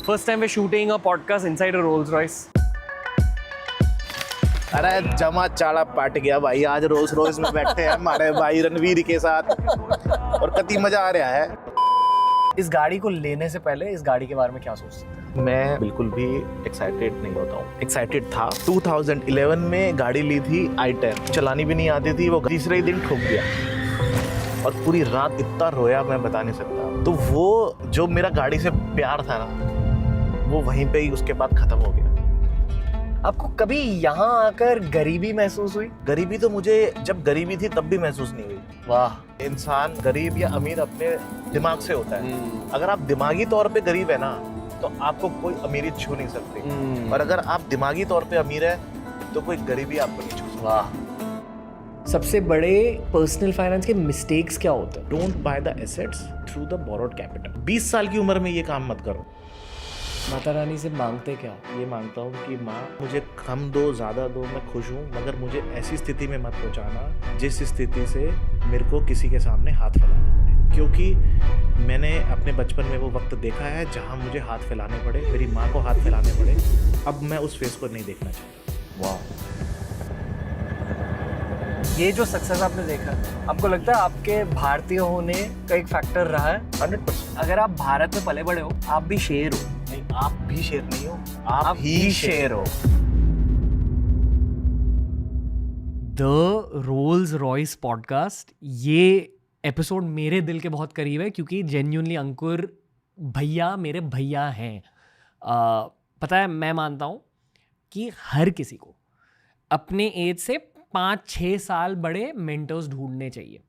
First time we're shooting a podcast inside a Rolls Royce. अरे जमा चाड़ा पट गया भाई, आज रोल्स रॉयस में बैठे हैं हमारे भाई रणवीर के साथ और कति मजा आ रहा है। इस गाड़ी को लेने से पहले इस गाड़ी के बारे में क्या सोचते थे? मैं बिल्कुल भी एक्साइटेड नहीं होता हूँ। एक्साइटेड था 2011 में गाड़ी ली थी i10, चलानी भी नहीं आती थी, वो तीसरे ही दिन ठुक गया और पूरी रात इतना रोया मैं बता नहीं सकता। तो वो जो मेरा गाड़ी से प्यार था ना, वो वहीं पे ही उसके बाद खत्म हो गया। आपको कभी यहाँ आकर गरीबी महसूस हुई? गरीबी तो मुझे जब गरीबी थी तब भी महसूस नहीं हुई। वाह। इंसान गरीब या अमीर अपने दिमाग से होता है। अगर आप दिमागी तौर पे गरीब है ना, तो आपको कोई अमीरी छू नहीं सकती, और अगर आप दिमागी तौर पे अमीर है तो कोई गरीबी आपको नहीं छू सकती। वाह। सबसे बड़े पर्सनल फाइनेंस के मिस्टेक्स क्या होते हैं? Don't buy the assets through the borrowed capital. 20 साल की उम्र में ये काम मत करो। माता रानी से मांगते क्या? ये मांगता हूँ कि माँ मुझे कम दो, ज़्यादा दो, मैं खुश हूँ, मगर मुझे ऐसी स्थिति में मत पहुँचाना जिस स्थिति से मेरे को किसी के सामने हाथ फैलाने पड़े, क्योंकि मैंने अपने बचपन में वो वक्त देखा है जहाँ मुझे हाथ फैलाने पड़े, मेरी माँ को हाथ फैलाने पड़े। अब मैं उस फेस को नहीं देखना चाहता। वाह। ये जो सक्सेस आपने देखा, आपको लगता है आपके भारतीय होने का एक फैक्टर रहा है? 100%। अगर आप भारत में पले बड़े हो, आप भी शेर हो। नहीं, आप भी शेर नहीं हो, आप ही शेर हो। द रोल्स रॉयस पॉडकास्ट, ये एपिसोड मेरे दिल के बहुत करीब है क्योंकि जेन्युइनली अंकुर भैया मेरे भैया हैं। पता है, मैं मानता हूँ कि हर किसी को अपने एज से 5-6 साल बड़े मेंटर्स ढूंढने चाहिए,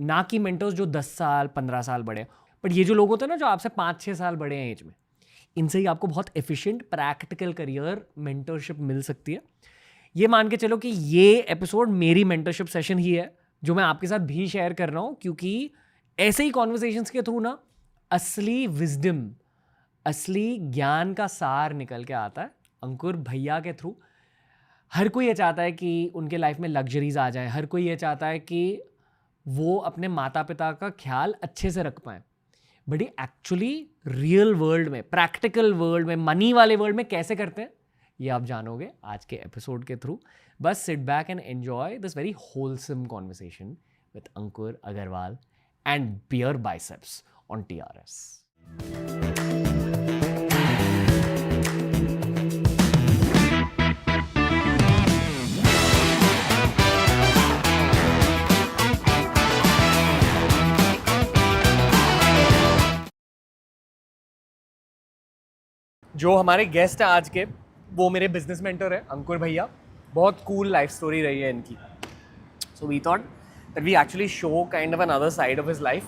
ना कि मेंटर्स जो 10 साल 15 साल बड़े। बट ये जो लोग होते हैं ना, जो आपसे 5-6 साल बड़े हैं एज में, इनसे ही आपको बहुत एफिशिएंट प्रैक्टिकल करियर मेंटरशिप मिल सकती है। ये मान के चलो कि ये एपिसोड मेरी मेंटरशिप सेशन ही है जो मैं आपके साथ भी शेयर कर रहा हूँ, क्योंकि ऐसे ही कॉन्वर्सेशंस के थ्रू ना असली विजडम, असली ज्ञान का सार निकल के आता है अंकुर भैया के थ्रू। हर कोई ये चाहता है कि उनके लाइफ में लग्जरीज आ जाए, हर कोई ये चाहता है कि वो अपने माता पिता का ख्याल अच्छे से रख पाएँ, बट ये एक्चुअली रियल वर्ल्ड में, प्रैक्टिकल वर्ल्ड में, मनी वाले वर्ल्ड में कैसे करते हैं, ये आप जानोगे आज के एपिसोड के थ्रू। बस sit back and enjoy this very wholesome conversation with Ankur Agarwal and Beer Biceps on TRS। जो हमारे गेस्ट हैं आज के, वो मेरे बिजनेस मेंटर है अंकुर भैया। बहुत कूल लाइफ स्टोरी रही है इनकी। So we thought that we actually show kind of another side of his life,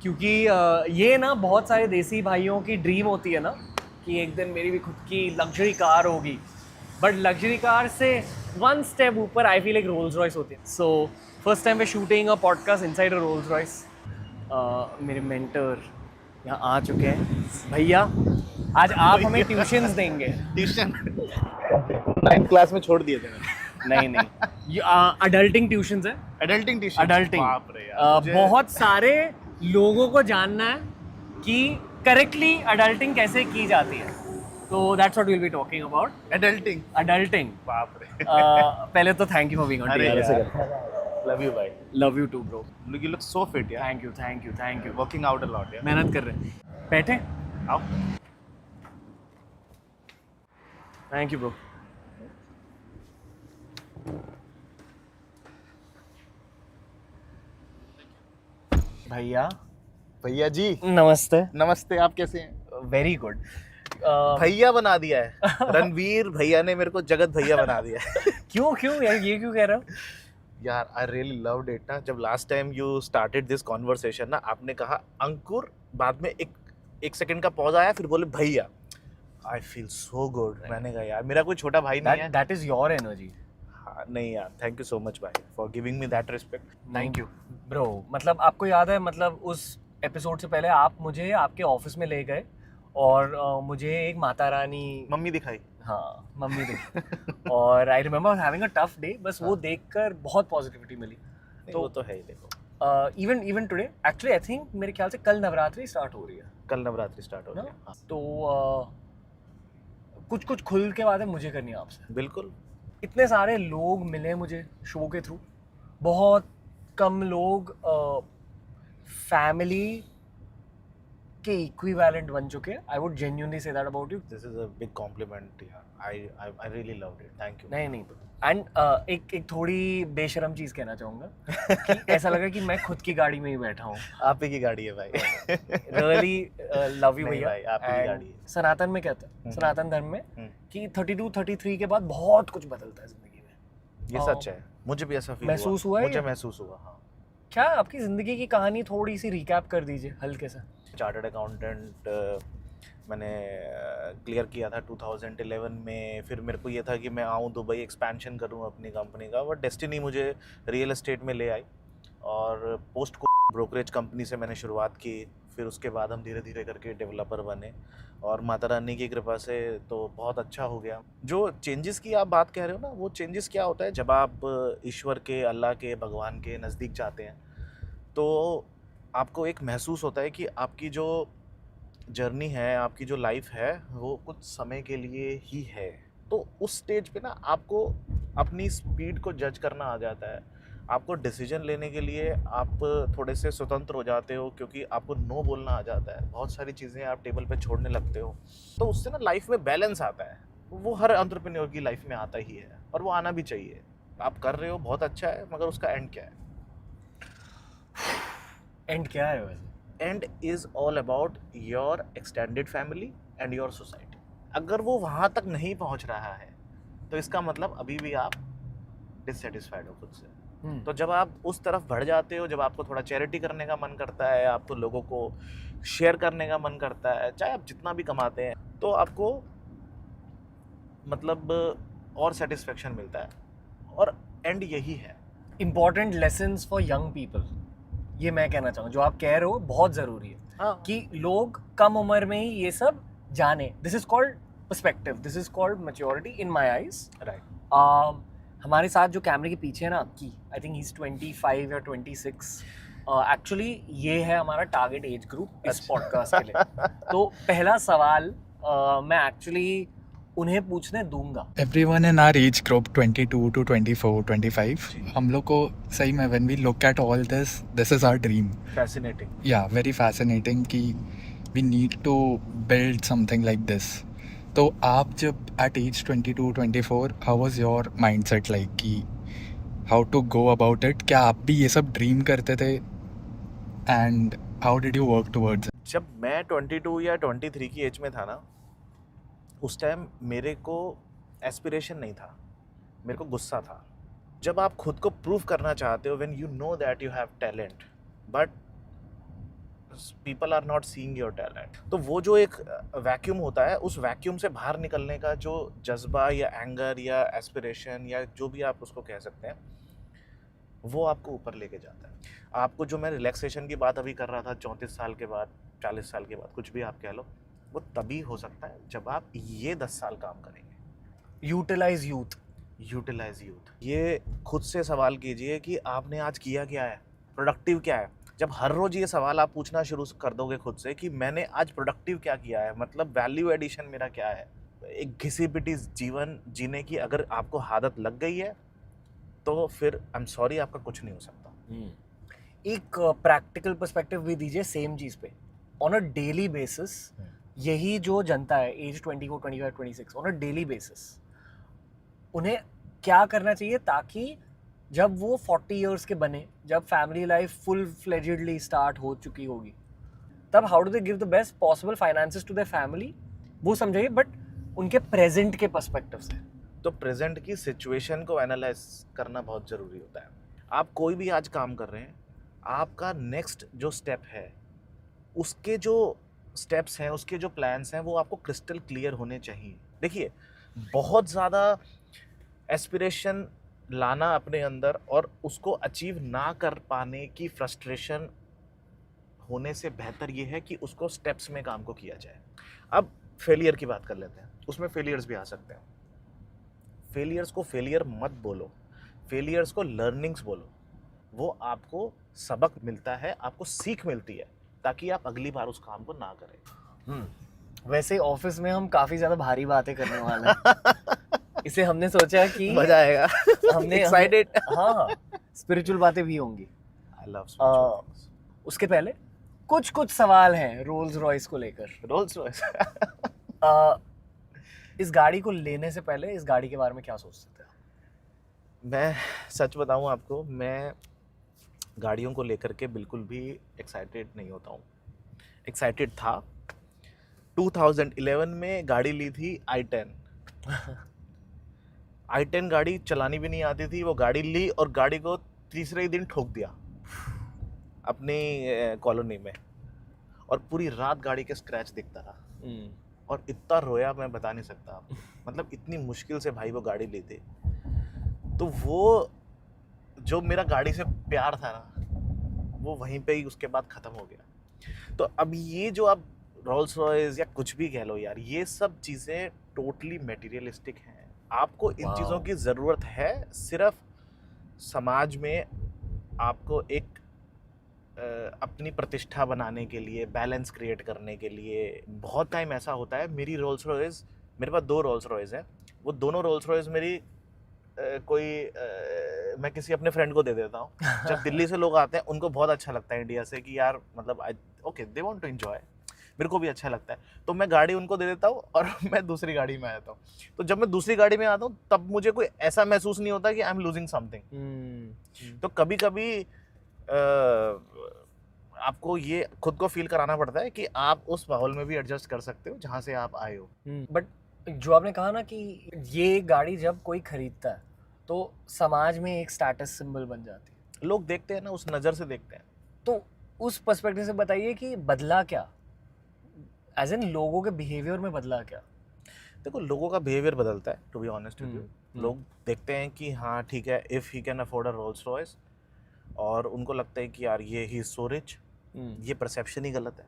क्योंकि ये ना बहुत सारे देसी भाइयों की ड्रीम होती है ना कि एक दिन मेरी भी खुद की लग्जरी कार होगी, बट लग्जरी कार से वन स्टेप ऊपर आई फील एक रोल्स रॉयस होती है। So first time way shooting a podcast inside a Rolls Royce. मेरे मेंटर यहाँ आ चुके हैं। भैया, आज आप हमें ट्यूशंस देंगे। ट्यूशन 9th क्लास में छोड़ दिए थे मैंने। नहीं, अडल्टिंग ट्यूशंस है। Adulting tuition. अडल्टिंग। बाप रे यार, बहुत सारे लोगों को जानना है कि करेक्टली अडल्टिंग कैसे की जाती है, तो that's what we will be talking about. Adulting. बाप रे। पहले तो thank you for being on TRS। Love you भाई। Love you too bro. You look so fit यार। Thank you. Working out a lot यार। मेहनत कर रहे हैं। बैठे। आओ। Thank you bro. भैया। भैया जी नमस्ते। नमस्ते, आप कैसे हैं? Very good. भैया बना दिया है रणवीर भैया ने मेरे को जगत भैया बना दिया है। क्यों यार, ये क्यों कह रहे हो? यार आई रियली लव्ड इट ना, जब last time you started this conversation ना, आपने कहा अंकुर, बाद में एक सेकंड का पॉज आया, फिर बोले भैया। I feel so good. मैंने कहा यार मेरा कोई छोटा भाई नहीं है। That is your energy. हाँ, नहीं यार, थैंक यू सो मच भाई for giving me that respect. Thank you bro. मतलब आपको याद है, मतलब उस एपिसोड से पहले आप मुझे आपके ऑफिस में ले गए और मुझे एक माता रानी मम्मी दिखाई। हाँ, मम्मी थी। और I remember having a tough day, बस वो देखकर बहुत पॉजिटिविटी मिली। तो वो तो है ही। देखो even today actually I think मेरे ख्याल से कल नवरात्रि स्टार्ट हो रही है कल नवरात्रि स्टार्ट हो रही ना, है। हाँ, तो कुछ कुछ खुल के बातें मुझे करनी है आपसे। बिल्कुल। इतने सारे लोग मिले मुझे शो के थ्रू, बहुत कम लोग फैमिली के इक्विवेलेंट बन चुके हैं। I would genuinely say that about you. This is a big compliment यार। I really loved it, thank you. नहीं एंड एक थोड़ी बेशरम चीज़ कहना चाहूँगा कि ऐसा लगा कि मैं खुद की गाड़ी में ही बैठा हूँ। आप ही की गाड़ी है भाई। रियली लव यू नहीं भैया। भाई, आप ही की And गाड़ी है। सनातन में कहते हैं, सनातन धर्म में कि 32-33 के बाद बहुत कुछ बदलता है जिंदगी में। ये सच है, मुझे भी ऐसा फील महसूस हुआ है मुझे ये? महसूस हुआ। हाँ, क्या आपकी जिंदगी की कहानी थोड़ी सी रिकैप कर दीजिए हल्के से। चार्टर्ड अकाउंटेंट मैंने क्लियर किया था 2011 में। फिर मेरे को ये था कि मैं आऊँ दुबई, एक्सपेंशन करूँ अपनी कंपनी का, बट डेस्टिनी मुझे रियल एस्टेट में ले आई और पोस्ट को ब्रोकरेज कंपनी से मैंने शुरुआत की। फिर उसके बाद हम धीरे धीरे करके डेवलपर बने और माता रानी की कृपा से तो बहुत अच्छा हो गया। जो चेंजेस की आप बात कह रहे हो ना, वो चेंजेस क्या होता है जब आप ईश्वर के, अल्लाह के, भगवान के नज़दीक जाते हैं तो आपको एक महसूस होता है कि आपकी जो जर्नी है, आपकी जो लाइफ है, वो कुछ समय के लिए ही है। तो उस स्टेज पे ना आपको अपनी स्पीड को जज करना आ जाता है। आपको डिसीजन लेने के लिए आप थोड़े से स्वतंत्र हो जाते हो, क्योंकि आपको नो बोलना आ जाता है। बहुत सारी चीज़ें आप टेबल पे छोड़ने लगते हो, तो उससे ना लाइफ में बैलेंस आता है। वो हर एंटरप्रेन्योर की लाइफ में आता ही है और वो आना भी चाहिए। आप कर रहे हो बहुत अच्छा है, मगर उसका एंड क्या है? एंड क्या है वैसे? And is all about your extended family and your society. अगर वो वहाँ तक नहीं पहुँच रहा है तो इसका मतलब अभी भी आप डिससेटिस्फाइड हो खुद से। तो जब आप उस तरफ बढ़ जाते हो, जब आपको थोड़ा चैरिटी करने का मन करता है, आपको लोगों को शेयर करने का मन करता है, चाहे आप जितना भी कमाते हैं, तो आपको मतलब और सेटिस्फेक्शन मिलता है। और एंड यही है। Important lessons for young people, ये मैं कहना चाहूँगा। जो आप कह रहे हो बहुत ज़रूरी है हाँ, कि लोग कम उम्र में ही ये सब जाने। This is called perspective, this is called maturity in my eyes. Right. हमारे साथ जो कैमरे के पीछे है ना, की आई थिंक ही इज 25 या 26। एक्चुअली ये है हमारा टारगेट एज ग्रुप इस पॉडकास्ट के लिए। तो पहला सवाल मैं एक्चुअली उन्हें पूछने दूंगा। Everyone in our age group 22 to 24, 25, हम लोग को सही में when we look at all this, this is our dream. Fascinating. Yeah, very fascinating कि we need to build something like this. तो आप जब at age 22, 24, how was your mindset like कि how to go about it? क्या आप भी ये सब ड्रीम करते थे? And how did you work towards it? जब मैं 22 या 23 की एज में था ना, उस टाइम मेरे को एस्पिरेशन नहीं था, मेरे को गुस्सा था। जब आप खुद को प्रूव करना चाहते हो, when you know that you have talent but people are not seeing your talent, तो वो जो एक वैक्यूम होता है, उस वैक्यूम से बाहर निकलने का जो जज्बा या एंगर या एस्पिरेशन या जो भी आप उसको कह सकते हैं, वो आपको ऊपर लेके जाता है। आपको जो मैं रिलैक्सेशन की बात अभी कर रहा था, 34 साल के बाद, 40 साल के बाद, कुछ भी आप कह लो, वो तभी हो सकता है जब आप ये 10 साल काम करेंगे। Utilize youth. Utilize youth. ये खुद से सवाल कीजिए कि आपने आज किया क्या है, प्रोडक्टिव क्या है। जब हर रोज ये सवाल आप पूछना शुरू कर दोगे खुद से कि मैंने आज प्रोडक्टिव क्या किया है, मतलब वैल्यू एडिशन मेरा क्या है, एक घिसी पिटी जीवन जीने की अगर आपको आदत लग गई है, तो फिर आई एम सॉरी, आपका कुछ नहीं हो सकता। एक प्रैक्टिकल पर्सपेक्टिव भी दीजिए सेम चीज़ पे। ऑन अ डेली बेसिस यही जो जनता है age 24, 25, 26, on a daily basis उन्हें क्या करना चाहिए ताकि जब वो 40 इयर्स के बने, जब family life full fledgedly start हो चुकी होगी, तब how do they give the best possible finances to their family, वो समझाइए, बट उनके प्रेजेंट के पर्सपेक्टिव से। तो प्रेजेंट की सिचुएशन को एनालाइज करना बहुत ज़रूरी होता है। आप कोई भी आज काम कर रहे हैं, आपका नेक्स्ट जो स्टेप है, उसके जो स्टेप्स हैं, उसके जो प्लान्स हैं, वो आपको क्रिस्टल क्लियर होने चाहिए। देखिए, बहुत ज़्यादा एस्पिरेशन लाना अपने अंदर और उसको अचीव ना कर पाने की फ्रस्ट्रेशन होने से बेहतर ये है कि उसको स्टेप्स में काम को किया जाए। अब फेलियर की बात कर लेते हैं, उसमें फेलियर्स भी आ सकते हैं। फेलियर्स को फेलियर मत बोलो, फेलियर्स को लर्निंग्स बोलो। वो आपको सबक मिलता है, आपको सीख मिलती है, ताकि आप अगली बार उस काम को ना करें। वैसे ऑफिस में हम काफी ज्यादा भारी बातें करने वाले हैं। इसे हमने सोचा कि मजा आएगा। हमने एक्साइटेड। हाँ, स्पिरिचुअल बातें भी होंगी। आई लव उसके पहले कुछ सवाल हैं रोल्स रॉयस को लेकर। Rolls Royce. इस गाड़ी को लेने से पहले इस गाड़ी के बारे में क्या सोचते थे? मैं सच बताऊं आपको, मैं गाड़ियों को लेकर के बिल्कुल भी एक्साइटेड नहीं होता हूं। एक्साइटेड था 2011 में, गाड़ी ली थी i10। i10 गाड़ी चलानी भी नहीं आती थी, वो गाड़ी ली और गाड़ी को तीसरे ही दिन ठोक दिया अपनी कॉलोनी में, और पूरी रात गाड़ी के स्क्रैच दिखता रहा और इतना रोया मैं बता नहीं सकता आपको। मतलब इतनी मुश्किल से भाई वो गाड़ी ली थी। तो वो जो मेरा गाड़ी से प्यार था ना, वो वहीं पे ही उसके बाद ख़त्म हो गया। तो अब ये जो आप रोल्स रॉयस या कुछ भी कह लो यार, ये सब चीज़ें टोटली मटेरियलिस्टिक हैं। आपको इन चीज़ों की ज़रूरत है सिर्फ समाज में आपको एक अपनी प्रतिष्ठा बनाने के लिए, बैलेंस क्रिएट करने के लिए। बहुत टाइम ऐसा होता है, मेरी रोल्स रॉयस, मेरे पास 2 रोल्स रॉयस हैं, वो दोनों रोल्स रॉयस मेरी मैं किसी अपने फ्रेंड को दे देता हूँ। जब दिल्ली से लोग आते हैं उनको बहुत अच्छा लगता है इंडिया से कि यार मतलब okay they want to enjoy, मेरे को भी अच्छा लगता है, तो मैं गाड़ी उनको दे देता हूँ और मैं दूसरी गाड़ी में आता हूँ। तो जब मैं दूसरी गाड़ी में आता हूँ तब मुझे कोई ऐसा महसूस नहीं होता कि आई एम लूजिंग समथिंग। तो कभी कभी आपको ये खुद को फील कराना पड़ता है कि आप उस माहौल में भी एडजस्ट कर सकते हो जहाँ से आप आए हो। बट जो आपने कहा ना कि ये गाड़ी जब कोई खरीदता है तो समाज में एक स्टेटस सिंबल बन जाती है, लोग देखते हैं ना, उस नज़र से देखते हैं। तो उस पर्सपेक्टिव से बताइए कि बदला क्या, एज इन लोगों के बिहेवियर में बदला क्या? देखो, लोगों का बिहेवियर बदलता है, to be honest with you. लोग देखते हैं कि हाँ ठीक है, if he can afford a Rolls Royce, और उनको लगता है कि यार ये ही सो रिच। ये परसेप्शन ही गलत है।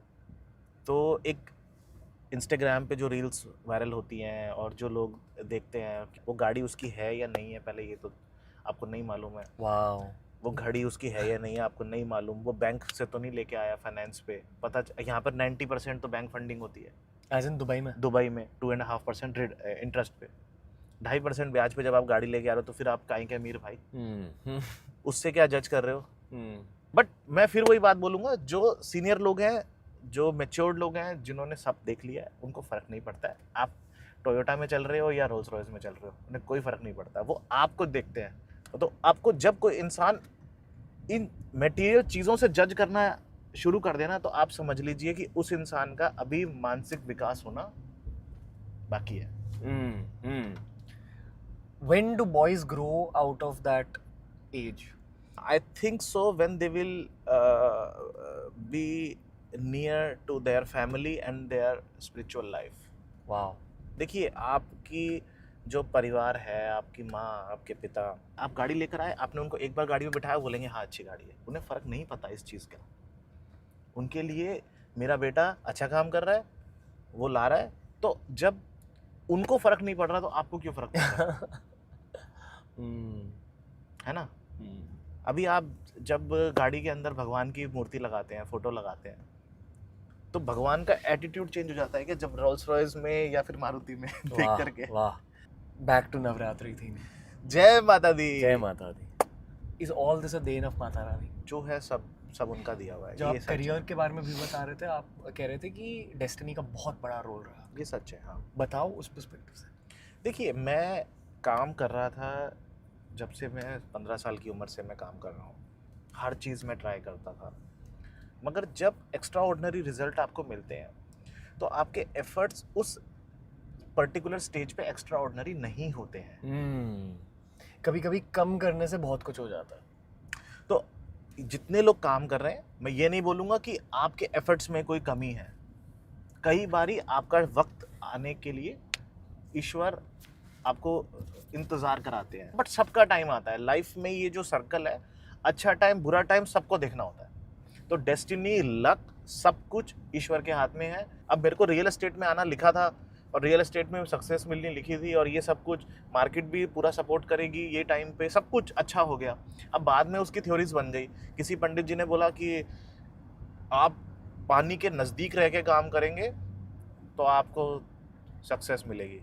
तो एक इंस्टाग्राम पे जो रील्स वायरल होती हैं और जो लोग देखते हैं, वो गाड़ी उसकी है या नहीं है, पहले ये तो आपको नहीं मालूम है। वाओ। वो घड़ी उसकी है या नहीं है आपको नहीं मालूम। वो बैंक से तो नहीं लेके आया फाइनेंस पे, पता यहाँ पर 90% तो बैंक फंडिंग होती है, एज इन दुबई में 2.5% इंटरेस्ट पे, 2.5% ब्याज पे जब आप गाड़ी लेके आ रहे हो, तो फिर आप काहे के अमीर भाई, उससे क्या जज कर रहे हो? बट मैं फिर वही बात बोलूँगा, जो सीनियर लोग हैं, जो मैच्योर्ड लोग हैं, जिन्होंने सब देख लिया है, उनको फ़र्क नहीं पड़ता है आप टोयोटा में चल रहे हो या रोल्स रॉयस में चल रहे हो, उन्हें कोई फ़र्क नहीं पड़ता। वो आपको देखते हैं। तो आपको जब कोई इंसान इन मटेरियल चीज़ों से जज करना शुरू कर देना, तो आप समझ लीजिए कि उस इंसान का अभी मानसिक विकास होना बाकी है। When do boys grow out of that age? I think so when they will be near to their family and their spiritual life. Wow. देखिए, आपकी जो परिवार है, आपकी माँ, आपके पिता, आप गाड़ी लेकर आए, आपने उनको एक बार गाड़ी में बिठाया, बोलेंगे हाँ अच्छी गाड़ी है। उन्हें फ़र्क नहीं पता इस चीज़ का। उनके लिए मेरा बेटा अच्छा काम कर रहा है, वो ला रहा है, तो जब उनको फ़र्क नहीं पड़ रहा तो आपको क्यों फ़र्क पड़ रहा है? है ना? अभी आप जब गाड़ी के अंदर भगवान की मूर्ति लगाते हैं, फ़ोटो लगाते हैं, तो भगवान का एटीट्यूड चेंज हो जाता है कि जब रोल्स रॉयस में या फिर मारुति में देख करके। वाह, बैक टू नवरात्रि थी। जय माता दी। जय माता दी। Is all this a den of Mata Rani? जो है सब उनका दिया हुआ है। जो आप करियर के बारे में भी बता रहे थे, आप कह रहे थे कि डेस्टिनी का बहुत बड़ा रोल रहा। ये सच है, हाँ। बताओ उस पर्सपेक्टिव से। देखिए, मैं काम कर रहा था जब से मैं 15 साल की उम्र से मैं काम कर रहा हूँ। हर चीज़ में ट्राई करता था, मगर जब एक्स्ट्रा ऑर्डिनरी रिजल्ट आपको मिलते हैं तो आपके एफर्ट्स उस पर्टिकुलर स्टेज पे एक्स्ट्रा ऑर्डिनरी नहीं होते हैं। कभी कभी कम करने से बहुत कुछ हो जाता है। तो जितने लोग काम कर रहे हैं, मैं ये नहीं बोलूँगा कि आपके एफर्ट्स में कोई कमी है। कई बारी आपका वक्त आने के लिए ईश्वर आपको इंतज़ार कराते हैं, बट सबका टाइम आता है। लाइफ में ये जो सर्कल है, अच्छा टाइम बुरा टाइम सबको देखना होता है। तो डेस्टिनी, लक, सब कुछ ईश्वर के हाथ में है। अब मेरे को रियल एस्टेट में आना लिखा था, और रियल एस्टेट में सक्सेस मिलनी लिखी थी और ये सब कुछ, मार्केट भी पूरा सपोर्ट करेगी ये टाइम पे, सब कुछ अच्छा हो गया। अब बाद में उसकी थ्योरीज बन गई। किसी पंडित जी ने बोला कि आप पानी के नज़दीक रह के काम करेंगे तो आपको सक्सेस मिलेगी।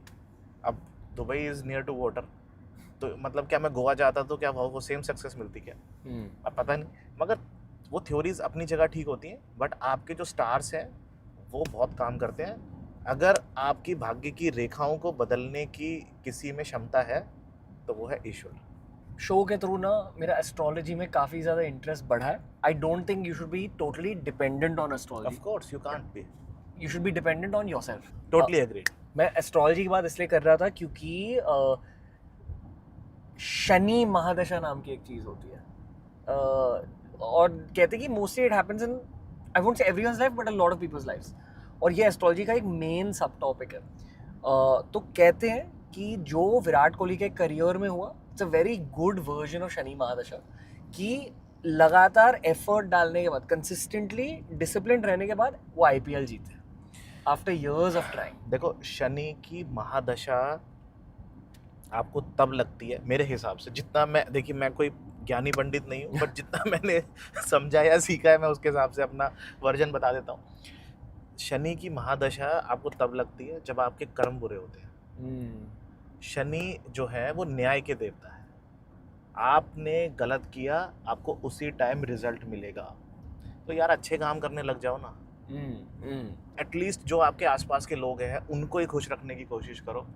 अब Dubai is near to water, तो मतलब क्या मैं गोवा जाता तो क्या वो सेम सक्सेस मिलती क्या? अब पता नहीं, मगर वो थ्योरीज अपनी जगह ठीक होती हैं, बट आपके जो स्टार्स हैं वो बहुत काम करते हैं। अगर आपकी भाग्य की रेखाओं को बदलने की किसी में क्षमता है तो वो है ईश्वर। शो के थ्रू ना मेरा एस्ट्रोलॉजी में काफ़ी ज़्यादा इंटरेस्ट बढ़ा है। आई don't think you should be totally dependent on astrology, of course you can't be, you should be dependent on yourself. Totally agreed. मैं एस्ट्रोलॉजी की बात इसलिए कर रहा था क्योंकि शनि महादशा नाम की एक चीज़ होती है, और कहते हैं कि mostly it happens in, I won't say everyone's life but a lot of people's lifes, और ये एस्ट्रोलॉजी का एक मेन सब टॉपिक है। तो कहते हैं कि जो विराट कोहली के करियर में हुआ, it's a very good version of Shani Mahadasha, कि लगातार एफर्ट डालने के बाद, कंसिस्टेंटली डिसिप्लिन रहने के बाद वो आईपीएल जीते आफ्टर इयर्स ऑफ ट्राइंग। देखो, शनि की महादशा आपको तब लगती है मेरे हिसाब से, जितना मैं, देखिए मैं कोई ज्ञानी पंडित नहीं हूँ, बट जितना मैंने समझा या सीखा है मैं उसके हिसाब से अपना वर्जन बता देता हूँ। शनि की महादशा आपको तब लगती है जब आपके कर्म बुरे होते हैं। शनि जो है वो न्याय के देवता है। आपने गलत किया, आपको उसी टाइम रिजल्ट मिलेगा। तो यार अच्छे काम करने लग जाओ ना। एटलीस्ट जो आपके आसपास के लोग हैं उनको ही खुश रखने की कोशिश करो,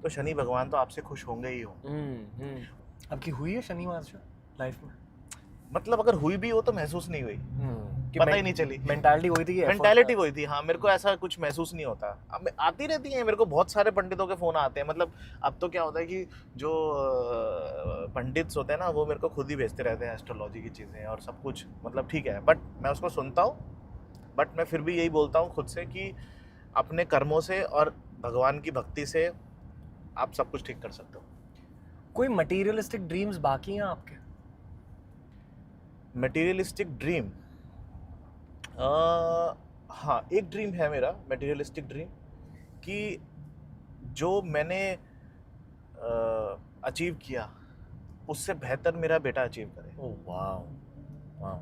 तो शनि भगवान तो आपसे खुश होंगे ही होंगे। आपकी हुई है शनि महादशा लाइफ में? मतलब अगर हुई भी हो तो महसूस नहीं हुई, पता ही नहीं चली। मेंटालिटी वही थी, मेंटालिटी वही थी। हाँ, मेरे को ऐसा कुछ महसूस नहीं होता। अब आती रहती है मेरे को, बहुत सारे पंडितों के फोन आते हैं। मतलब अब तो क्या होता है कि जो पंडित होते हैं ना, वो मेरे को खुद ही भेजते रहते हैं एस्ट्रोलॉजी की चीज़ें और सब कुछ। मतलब ठीक है, बट मैं उसको सुनता हूँ, बट मैं फिर भी यही बोलता हूँ खुद से कि अपने कर्मों से और भगवान की भक्ति से आप सब कुछ ठीक कर सकते हो। कोई मटेरियलिस्टिक ड्रीम्स बाकी हैं आपके? मटेरियलिस्टिक ड्रीम, हाँ एक ड्रीम है मेरा मटेरियलिस्टिक ड्रीम, कि जो मैंने अचीव किया उससे बेहतर मेरा बेटा अचीव करे। Oh wow, wow.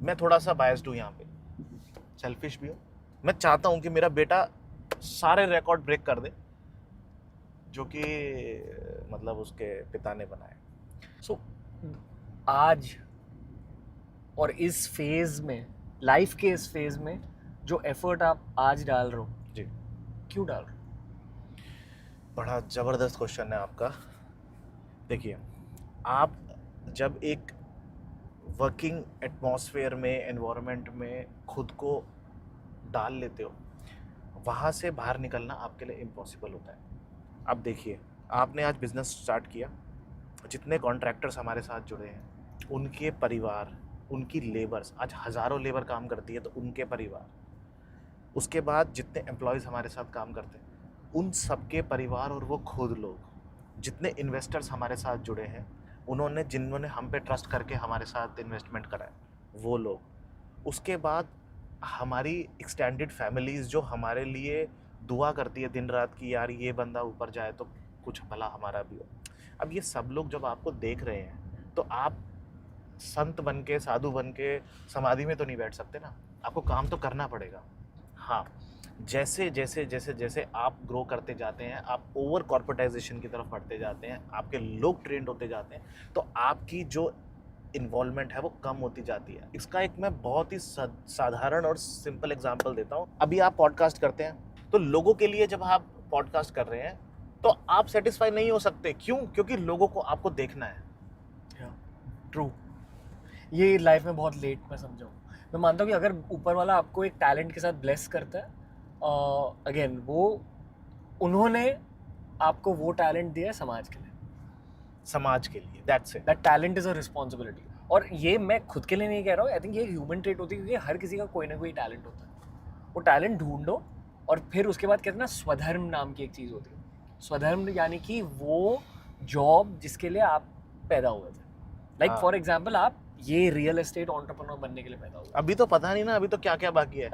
मैं थोड़ा सा बायस्ड हूँ यहाँ पे, सेल्फिश भी हूँ। मैं चाहता हूँ कि मेरा बेटा सारे रिकॉर्ड ब्रेक कर दे जो कि मतलब उसके पिता ने बनाए। सो आज और इस फेज में, लाइफ के इस फेज में, जो एफर्ट आप आज डाल रहे हो, जी, क्यों डाल रहे हो? बड़ा ज़बरदस्त क्वेश्चन है आपका। देखिए, आप जब एक वर्किंग एटमॉस्फेयर में, एनवायरनमेंट में खुद को डाल लेते हो, वहाँ से बाहर निकलना आपके लिए इम्पॉसिबल होता है। अब देखिए, आपने आज बिजनेस स्टार्ट किया, जितने कॉन्ट्रैक्टर्स हमारे साथ जुड़े हैं, उनके परिवार, उनकी लेबर्स, आज हज़ारों लेबर काम करती है तो उनके परिवार, उसके बाद जितने एम्प्लॉयज़ हमारे साथ काम करते हैं उन सबके परिवार, और वो खुद लोग, जितने इन्वेस्टर्स हमारे साथ जुड़े हैं, उन्होंने, जिन्होंने हम पे ट्रस्ट करके हमारे साथ इन्वेस्टमेंट कराए, वो लोग, उसके बाद हमारी एक्सटेंडेड फैमिलीज़ जो हमारे लिए दुआ करती है दिन रात कि यार ये बंदा ऊपर जाए तो कुछ भला हमारा भी हो। अब ये सब लोग जब आपको देख रहे हैं तो आप संत बन के, साधु बन के समाधि में तो नहीं बैठ सकते ना, आपको काम तो करना पड़ेगा। हाँ, जैसे जैसे जैसे जैसे आप ग्रो करते जाते हैं, आप ओवर कॉर्पोरेटाइजेशन की तरफ बढ़ते जाते हैं, आपके लोग ट्रेंड होते जाते हैं, तो आपकी जो इन्वॉल्वमेंट है वो कम होती जाती है। इसका एक मैं बहुत ही साधारण और सिंपल एग्जांपल देता हूँ। अभी आप पॉडकास्ट करते हैं तो लोगों के लिए जब आप पॉडकास्ट कर रहे हैं तो आप सेटिस्फाई नहीं हो सकते। क्यों? क्योंकि लोगों को आपको देखना है। ट्रू। ये लाइफ में बहुत लेट मैं समझा हूँ। मैं मानता हूँ कि अगर ऊपर वाला आपको एक टैलेंट के साथ ब्लेस करता है, अगेन वो, उन्होंने आपको वो टैलेंट दिया है समाज के लिए, समाज के लिए, that's it. That talent is a responsibility. और ये मैं खुद के लिए नहीं कह रहा हूँ, आई थिंक ये ह्यूमन ट्रेट होती है, क्योंकि हर किसी का कोई ना कोई टैलेंट होता है। वो टैलेंट ढूंढो, और फिर उसके बाद कहते हैं ना, स्वधर्म नाम की एक चीज़ होती है। स्वधर्म यानी कि वो जॉब जिसके लिए आप पैदा हुए थे। लाइक फॉर एग्जाम्पल, आप ये रियल एस्टेट एंटरप्रेन्योर बनने के लिए पैदा हुआ। अभी तो पता नहीं ना, अभी तो क्या क्या बाकी है।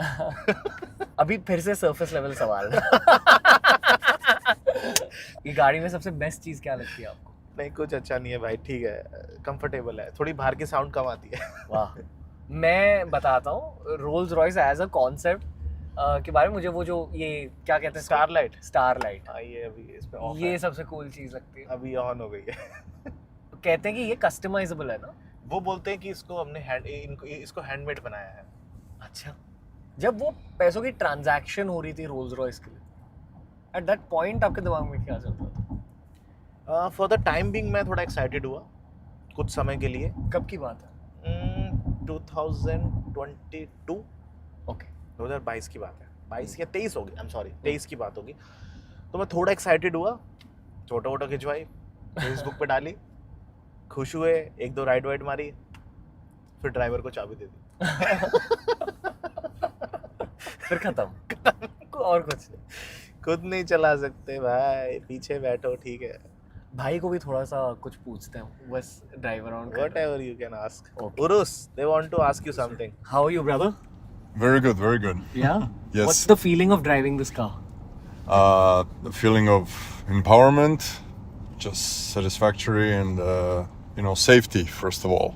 अभी फिर से सरफेस लेवल सवाल। ये गाड़ी में सबसे बेस्ट चीज क्या लगती है आपको? नहीं कुछ अच्छा नहीं है भाई, ठीक है, कंफर्टेबल है, थोड़ी बाहर की साउंड कम आती है। वाह। मैं बताता हूँ Rolls Royce as a concept के बारे में, मुझे वो जो ये क्या कहते हैं, स्टारलाइट। स्टारलाइट, हाँ ये अभी इस पे ऑफ ये है, सबसे कूल चीज लगती है। अभी ऑन हो गई है। कहते हैं कि ये कस्टमाइजेबल है ना। वो बोलते हैं कि इसको हमने इसको हैंडमेड बनाया है। अच्छा, जब वो पैसों की ट्रांजैक्शन हो रही थी रोल्स रॉयस के लिए, एट दैट पॉइंट आपके दिमाग में क्या चलता था? फॉर द टाइम बिंग मैं थोड़ा एक्साइटेड हुआ कुछ समय के लिए। कब की बात है? 2022, ओके। 2022 की बात है, 22 या 23 होगी, आई एम सॉरी, 23 की बात होगी। तो मैं थोड़ा एक्साइटेड हुआ, फोटो वोटो खिंचवाई, फेसबुक पे डाली, खुश हुए, एक दो राइड वाइड मारी, फिर ड्राइवर को चाबी दे दी। फिर खत्म। और कुछ नहीं। खुद नहीं चला सकते भाई, पीछे बैठो, ठीक है। भाई को भी थोड़ा सा कुछ पूछते हैं, bus driver on. Whatever you can ask. Okay. Urus, they want to ask you something. How are you, brother? Very good, very good. Yeah. Yes. What's the feeling of driving this car? The feeling of empowerment, just satisfactory, and safety first of all.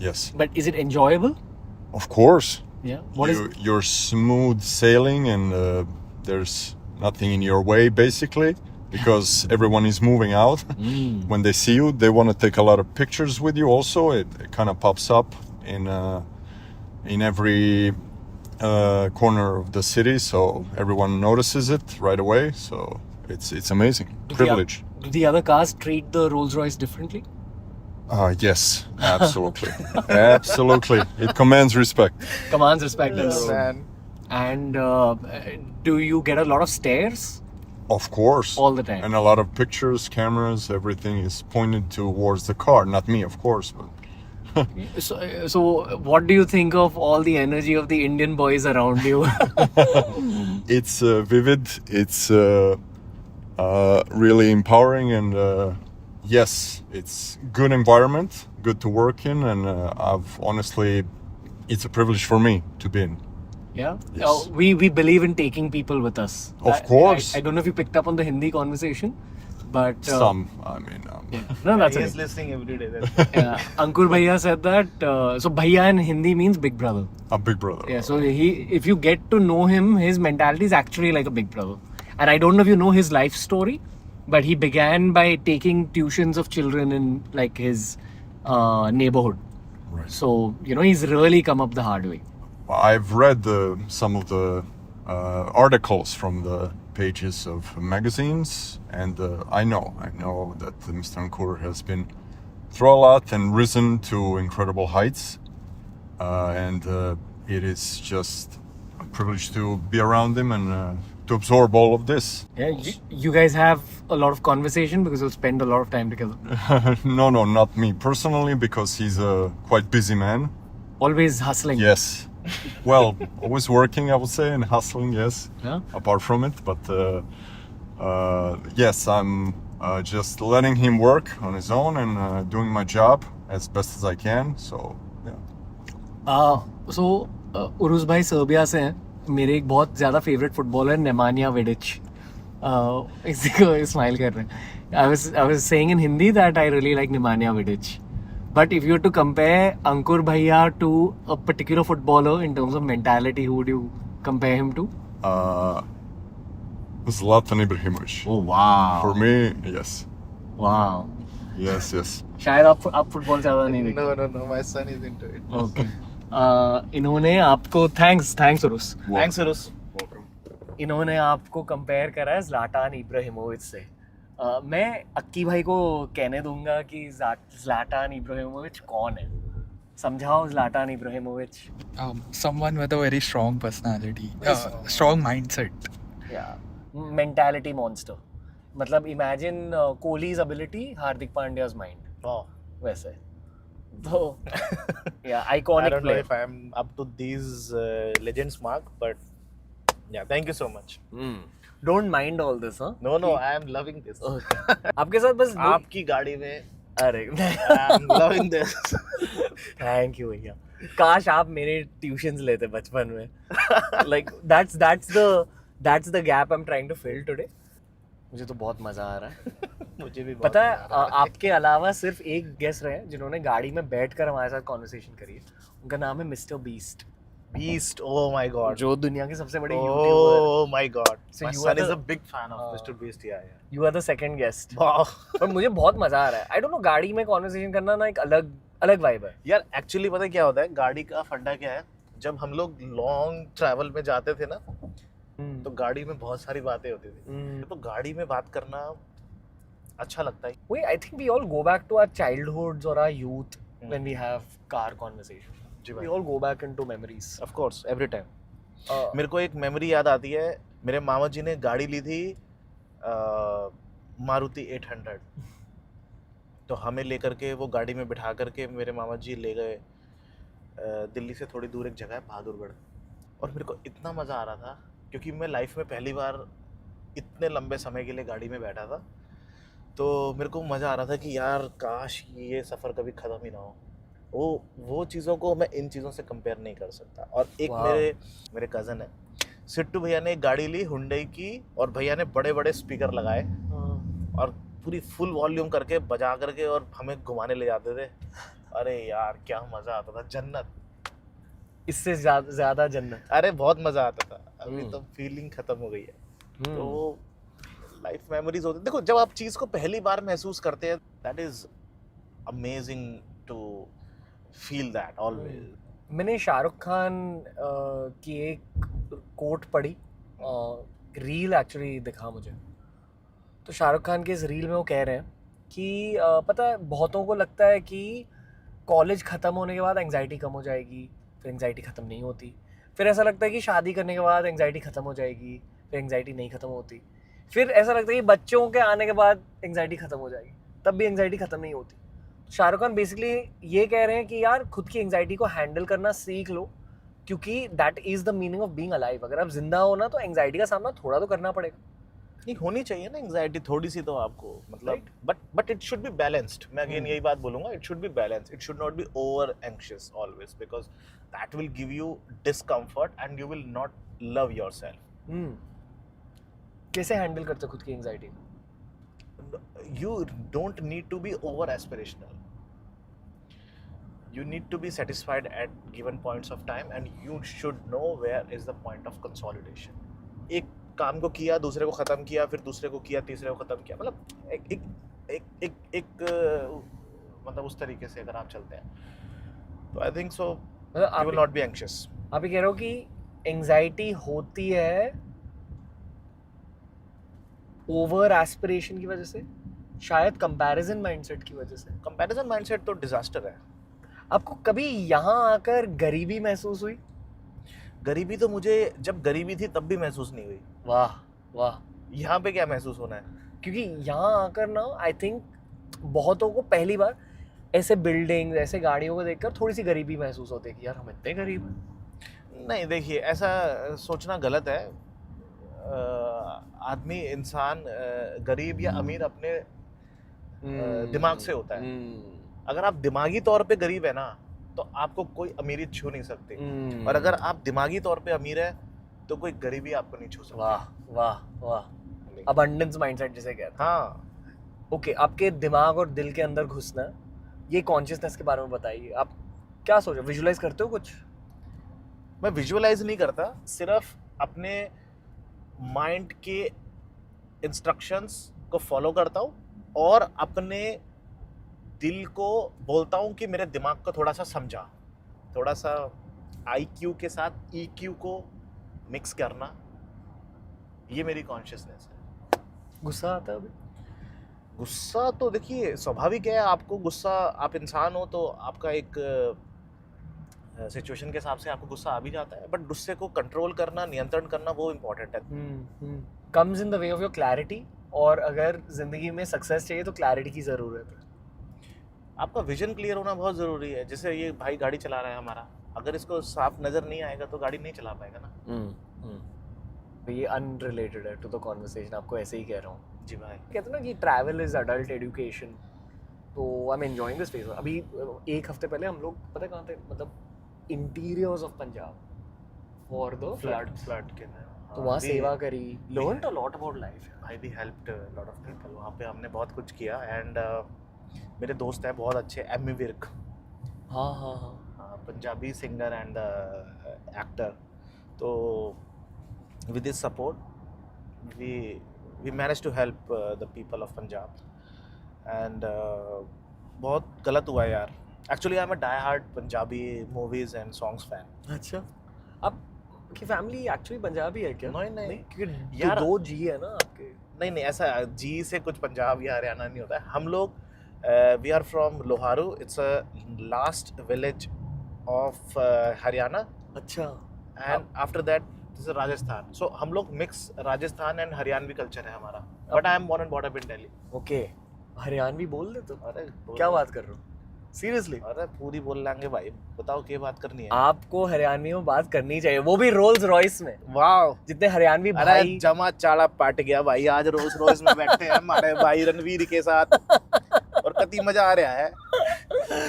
Yes, But is it enjoyable? of course. Yeah. What is? You're smooth sailing, and there's nothing in your way basically, because everyone is moving out. When they see you, they want to take a lot of pictures with you. Also, it kind of pops up in every corner of the city, so everyone notices it right away. So it's amazing, privilege. Do the other cars treat the Rolls Royce differently? Yes, absolutely, absolutely. It commands respect. Commands respect. Yes, man. And do you get a lot of stares? Of course. All the time. And a lot of pictures, cameras, everything is pointed towards the car. Not me, of course, but So what do you think of all the energy of the Indian boys around you? it's vivid. It's really empowering, and yes, it's good environment, good to work in, and it's a privilege for me to be in. Yeah. Yes. We believe in taking people with us. Of course. I don't know if you picked up on the Hindi conversation, but Some, I mean, no, that's He okay. is listening every day. Ankur Bhaiya said that. So Bhaiya in Hindi means big brother. a big brother. Yeah. So if you get to know him, his mentality is actually like a big brother. And I don't know if you know his life story, but he began by taking tuitions of children in like his neighborhood. Right. So he's really come up the hard way. I've read some of the articles from the pages of magazines, and I know that Mr. Ankur has been through a lot and risen to incredible heights, and it is just a privilege to be around him and to absorb all of this. Yeah, you guys have a lot of conversation because you'll spend a lot of time together. No, not me personally, because he's a quite busy man. Always hustling. Yes. Well, always working, I would say, and hustling, yes. Yeah. Apart from it, but yes, I'm just letting him work on his own and doing my job as best as I can. So, yeah. So Urs भाई Serbia से हैं. मेरे एक बहुत ज़्यादा favourite footballer नेमानिया विडिच. इसी को smile कर रहे हैं. I was saying in Hindi that I really like Nemanja Vidic. But if you were to compare Ankur Bhaiya to a particular footballer in terms of mentality, who would you compare him to? Zlatan Ibrahimovic. Oh wow! For me, yes. Wow. Yes. शायद आप football ज़्यादा नहीं देखते. No, my son is into it. Okay. इन्होंने आपको thanks Urs. Thanks, Urus. इन्होंने आपको compare करा है ज़्लाटान इब्राहिमोविच से. मैं अक्की भाई को कहने दूंगा कि ज़्लाटान इब्राहिमोविच कौन है. समझाओ Zlatan Ibrahimovic. Someone with a very strong personality, strong mindset. Mentality monster. मतलब imagine Kohli's ability, Hardik Pandya's mind. Wow. वैसे तो I iconic don't know player. if I'm up to these legends mark, but yeah, thank you so much. Don't mind all this. No, I am loving this. आपके साथ बस आपकी गाड़ी में अरे I'm loving this. Thank you भैया. काश आप मेरे ट्यूशंस लेते बचपन में. Like that's the gap I'm trying to fill today. मुझे तो बहुत मजा आ रहा है. मुझे भी पता है आपके अलावा सिर्फ एक गेस्ट रहे हैं जिन्होंने गाड़ी में बैठकर हमारे साथ कॉन्वर्सेशन करी है. उनका नाम है mister beast. Beast, oh my god. जो दुनिया के सबसे बड़े YouTuber. Oh my god. So My you son are is the- a big fan of Mr. Beast. Yeah. You are the second guest. Wow. पर मुझे बहुत मजा आ रहा है. आई डोंट नो, गाड़ी में कॉन्वर्सेशन करना ना एक अलग वाइब है. यार एक्चुअली पता है क्या होता है, गाड़ी का फंडा क्या है, जब हम लोग लॉन्ग ट्रैवल में जाते थे ना, तो गाड़ी में बहुत सारी बातें होती थी. तो गाड़ी में बात करना अच्छा लगता है. Wait, I think we all go back to our childhoods or our youth when we have car conversation. Ji We भाई. all go back into memories. Of course, every time. Uh, मेरे को एक मेमोरी याद आती है. मेरे मामा जी ने गाड़ी ली थी मारुति 800. तो हमें लेकर के वो गाड़ी में बिठा करके मेरे मामा जी ले गए दिल्ली से थोड़ी दूर एक जगह है बहादुरगढ़. और मेरे को इतना मज़ा आ रहा था क्योंकि मैं लाइफ में पहली बार इतने लंबे समय के लिए गाड़ी में बैठा था. तो मेरे को मज़ा आ रहा था कि यार काश ये सफ़र कभी ख़त्म ही ना हो. वो चीज़ों को मैं इन चीज़ों से कंपेयर नहीं कर सकता. और एक Wow. मेरे कज़न है सिट्टू भैया ने एक गाड़ी ली हुंडई की, और भैया ने बड़े बड़े स्पीकर लगाए और पूरी फुल वॉल्यूम करके बजा करके और हमें घुमाने ले जाते थे. अरे यार क्या मज़ा आता था. जन्नत. इससे ज्यादा जन्नत. अरे बहुत मज़ा आता था. अभी हम्म. तो फीलिंग ख़त्म हो गई है. तो लाइफ मेमोरीज होती है. देखो जब आप चीज़ को पहली बार महसूस करते हैं, that is amazing to feel that always. मैंने शाहरुख खान की एक कोट पढ़ी, रील एक्चुअली दिखा मुझे. तो शाहरुख खान के इस रील में वो कह रहे हैं कि पता है बहुतों को लगता है कि कॉलेज ख़त्म होने के बाद एंग्जाइटी कम हो जाएगी, फिर एंग्जाइटी ख़त्म नहीं होती. फिर ऐसा लगता है कि शादी करने के बाद एंग्जाइटी ख़त्म हो जाएगी, फिर एंग्जाइटी नहीं ख़त्म होती. फिर ऐसा लगता है कि बच्चों के आने के बाद एंग्जाइटी ख़त्म हो जाएगी, तब भी एंग्जाइटी ख़त्म नहीं होती. शाहरुख खान बेसिकली ये कह रहे हैं कि यार खुद की एंग्जाइटी को हैंडल करना सीख लो, क्योंकि that is the meaning of being alive. अगर आप जिंदा हो ना तो एंग्जाइटी का सामना थोड़ा तो करना पड़ेगा. नहीं होनी चाहिए ना एंग्जाइटी थोड़ी सी तो आपको, मतलब Right. But it should be balanced. मैं अगेन यही बात बोलूँगा, it should be balanced. It should not be over anxious always, because that will give you discomfort and you will not love yourself. कैसे handle करते हो खुद की anxiety? You don't need to be over aspirational. You need to be satisfied at given points of time, and you should know where is the point of consolidation. एक काम को किया, दूसरे को ख़त्म किया, फिर दूसरे को किया, तीसरे को ख़त्म किया, मतलब एक मतलब उस तरीके से अगर आप चलते हैं तो आई थिंक सो मतलब you will not be anxious. आप ये कह रहे हो कि एंग्जाइटी होती है ओवर एस्पिरेशन की वजह से, शायद कंपैरिजन माइंडसेट की वजह से. कंपैरिजन माइंडसेट तो डिजास्टर है. आपको कभी यहाँ आकर गरीबी महसूस हुई? गरीबी तो मुझे जब गरीबी थी तब भी महसूस नहीं हुई. वाह वाह. यहाँ पे क्या महसूस होना है? क्योंकि यहाँ आकर ना आई थिंक बहुतों को पहली बार ऐसे बिल्डिंग्स, ऐसे गाड़ियों को देखकर थोड़ी सी गरीबी महसूस होती है कि यार हम इतने गरीब हैं. नहीं, देखिए ऐसा सोचना गलत है. आदमी इंसान गरीब या अमीर अपने दिमाग से होता है. अगर आप दिमागी तौर पे गरीब है ना तो आपको कोई अमीरी छू नहीं सकती. और अगर आप दिमागी तौर पे अमीर है तो कोई गरीबी आपको नहीं छू सकती. वाह वाह वाह. अबंडेंस माइंडसेट जिसे कहते हैं. हाँ, ओके, आपके दिमाग और दिल के अंदर घुसना, ये कॉन्शियसनेस के बारे में बताइए. आप क्या सोचो, विजुलाइज करते हो कुछ? मैं विजुअलाइज नहीं करता, सिर्फ अपने माइंड के इंस्ट्रक्शंस को फॉलो करता हूँ और अपने दिल को बोलता हूँ कि मेरे दिमाग को थोड़ा सा समझा. थोड़ा सा IQ के साथ EQ को मिक्स करना, ये मेरी कॉन्शियसनेस है. गुस्सा आता है अभी? गुस्सा तो देखिए स्वाभाविक है. आपको गुस्सा, आप इंसान हो तो आपका एक सिचुएशन के हिसाब से आपको गुस्सा आ भी जाता है, बट गुस्से को कंट्रोल करना, नियंत्रण करना, वो इम्पोर्टेंट है. Comes in the way of your clarity. और अगर जिंदगी में सक्सेस चाहिए तो क्लैरिटी की ज़रूरत है. आपका विजन क्लियर होना बहुत ज़रूरी है. जैसे ये भाई गाड़ी चला रहा है हमारा, अगर इसको साफ नज़र नहीं आएगा तो गाड़ी नहीं चला पाएगा ना. तो ये अनरिलेटेड है टू द कॉन्वर्सेशन, आपको ऐसे ही कह रहा हूँ. जी भाई. कहते हैं ना कि ट्रैवल इज अडल्ट एजुकेशन. तो I am enjoying this phase. अभी एक हफ्ते पहले हम लोग पता है कहाँ थे, मतलब interiors of Punjab for the flood. Flood के तो वहाँ सेवा करी, learned a lot about life. भाई भी हेल्प्ड लॉट ऑफ पीपल वहाँ पे, हमने बहुत कुछ किया। एंड मेरे दोस्त हैं बहुत अच्छे, एमी विर्क, हाँ हाँ हाँ, पंजाबी सिंगर एंड एक्टर। तो with this support we manage to help the people of Punjab. And बहुत गलत हुआ यार, actually I am a die hard Punjabi movies and songs fan. अच्छा, अब की फैमिली एक्चुअली पंजाबी है क्या? नहीं, क्योंकि यार- दो जी है ना आपके। नहीं ऐसा जी से कुछ पंजाब या हरियाणा नहीं होता है। हम लोग we are from Loharu, it's a last village of Haryana, अच्छा, and after that this is Rajasthan. So हम लोग mix Rajasthan and Haryanvi culture है हमारा। But I am born and bought up in Delhi. Okay, Haryanvi बोल दे तो। अरे क्या बात कर रहे हो, सीरियसली? अरे पूरी बोल लेंगे भाई, बताओ क्या बात करनी है। आपको हरियाणवी में बात करनी चाहिए, वो भी रोल्स रॉयस में। वाह, जितने हरियाणवी अरे भाई, जमा चाड़ा पट गया भाई, आज रोज रोज में बैठे हैं हमारे भाई रणवीर के साथ और कति मजा आ रहा है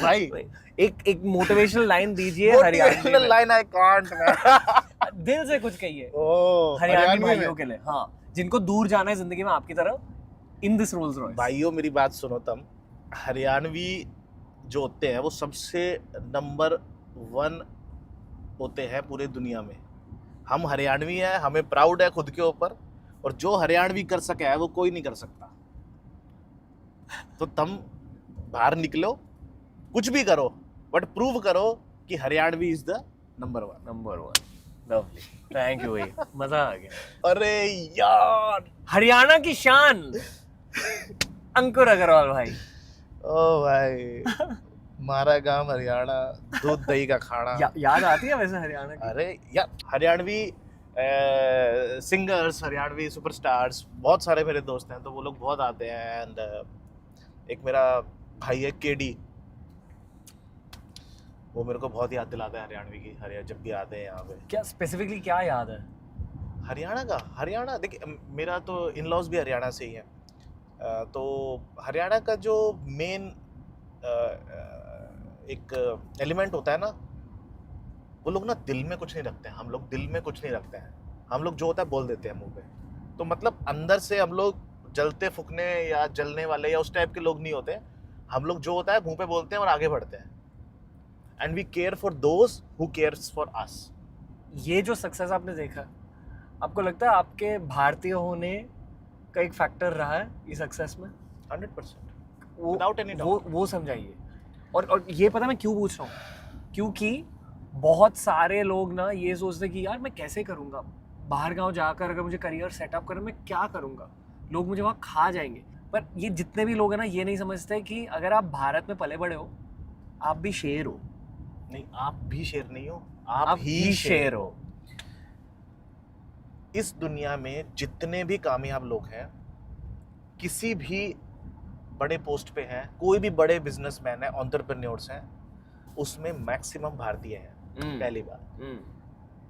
भाई। एक मोटिवेशनल लाइन दीजिए हरियाणवी में। लाइन आई कांट मैं। दिल से कुछ कहिए ओह, हरियाणवी भाइयों के लिए, हाँ, जिनको दूर जाना है जिंदगी में आपकी तरह, इन दिस रोल्स रॉयस। भाइयों मेरी बात सुनो, तुम हरियाणवी जो होते हैं वो सबसे नंबर 1 होते हैं पूरे दुनिया में। हम हरियाणवी हैं, हमें प्राउड है खुद के ऊपर, और जो हरियाणवी कर सके है वो कोई नहीं कर सकता। तो तुम बाहर निकलो, कुछ भी करो, बट प्रूव करो कि Haryanvi is the number 1। Number 1, lovely, thank you भाई, मजा आ गया। अरे यार, हरियाणा की शान अंकुर अग्रवाल भाई। ओ भाई, मारा गांव हरियाणा, दूध दही का खाना। याद आती है वैसे हरियाणा की? अरे यार, हरियाणवी सिंगर्स, हरियाणवी सुपरस्टार्स, बहुत सारे मेरे दोस्त हैं, तो वो लोग बहुत आते हैं। एंड एक मेरा भाई है केडी, वो मेरे को बहुत याद दिलाता है हरियाणवी की, हरियाणा जब भी आते हैं यहाँ पे। क्या स्पेसिफिकली क्या याद है हरियाणा देखिए, मेरा तो इन लॉज भी हरियाणा से ही है। तो हरियाणा का जो मेन एक एलिमेंट होता है ना, वो लोग ना दिल में कुछ नहीं रखते हैं। हम लोग दिल में कुछ नहीं रखते हैं, हम लोग जो होता है बोल देते हैं मुंह पे। तो मतलब अंदर से हम लोग जलते फूकने या जलने वाले या उस टाइप के लोग नहीं होते। हम लोग जो होता है मुंह पे बोलते हैं और आगे बढ़ते हैं। And we care for those who cares for us. ये जो सक्सेस आपने देखा, आपको लगता है आपके भारतीय होने का एक फैक्टर रहा है ये सक्सेस में? 100% वो any doubt. वो समझाइए। और ये पता मैं क्यों पूछ रहा हूँ, क्योंकि बहुत सारे लोग ना ये सोचते हैं कि यार मैं कैसे करूँगा, बाहर गांव जाकर अगर मुझे करियर सेटअप करना, मैं क्या करूँगा, लोग मुझे वहाँ खा जाएंगे। पर ये जितने भी लोग हैं ना, ये नहीं समझते कि अगर आप भारत में पले बड़े हो, आप भी शेर हो। नहीं, आप भी शेर नहीं हो, आप ही शेर शेर हो। इस दुनिया में जितने भी कामयाब लोग हैं, किसी भी बड़े पोस्ट पे हैं, कोई भी बड़े बिजनेसमैन है, एंटरप्रेन्योर्स हैं, उसमें मैक्सिमम भारतीय हैं। पहली बात,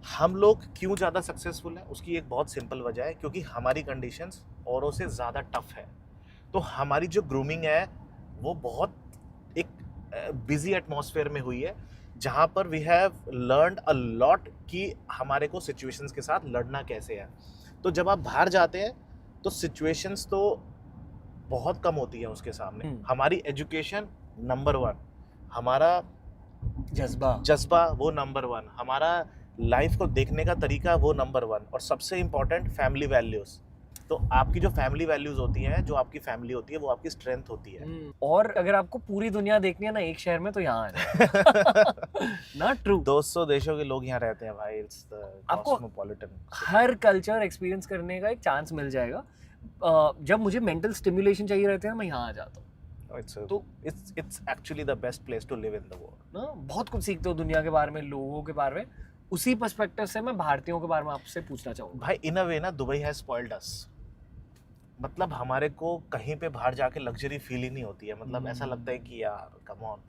हम लोग क्यों ज़्यादा सक्सेसफुल है, उसकी एक बहुत सिंपल वजह है, क्योंकि हमारी कंडीशंस औरों से ज़्यादा टफ है। तो हमारी जो ग्रूमिंग है वो बहुत एक बिजी एटमॉस्फेयर में हुई है, जहाँ पर we have learned a lot कि हमारे को सिचुएशंस के साथ लड़ना कैसे है। तो जब आप बाहर जाते हैं तो सिचुएशंस तो बहुत कम होती है उसके सामने। हमारी एजुकेशन नंबर 1, हमारा जज्बा वो नंबर 1, हमारा लाइफ को देखने का तरीका वो नंबर 1, और सबसे इम्पोर्टेंट फैमिली वैल्यूज़। तो आपकी जो फैमिली वैल्यूज होती हैं, जो आपकी फैमिली होती है, वो आपकी स्ट्रेंथ होती है। और अगर आपको पूरी दुनिया देखनी है ना एक शहर में, तो यहाँ है ना। ट्रू, 200 देशों के लोग यहाँ रहते हैं भाई। It's the cosmopolitan. Her culture experience करने का एक चांस मिल जाएगा। जब मुझे मेंटल स्टिमुलेशन चाहिए रहते हैं, मैं यहाँ आ जाता हूँ। तो it's actually the best place to live in the world ना। बहुत कुछ सीखते हो दुनिया के बारे में, लोगों के बारे में। उसी पर्सपेक्टिव से मैं भारतीयों के बारे में आपसे पूछना चाहूँगा। भाई, इन अ वे ना, दुबई हैज स्पॉइल्ड अस। मतलब हमारे को कहीं पे बाहर जाके लग्जरी फील ही नहीं होती है। मतलब ऐसा लगता है कि यार कम ऑन,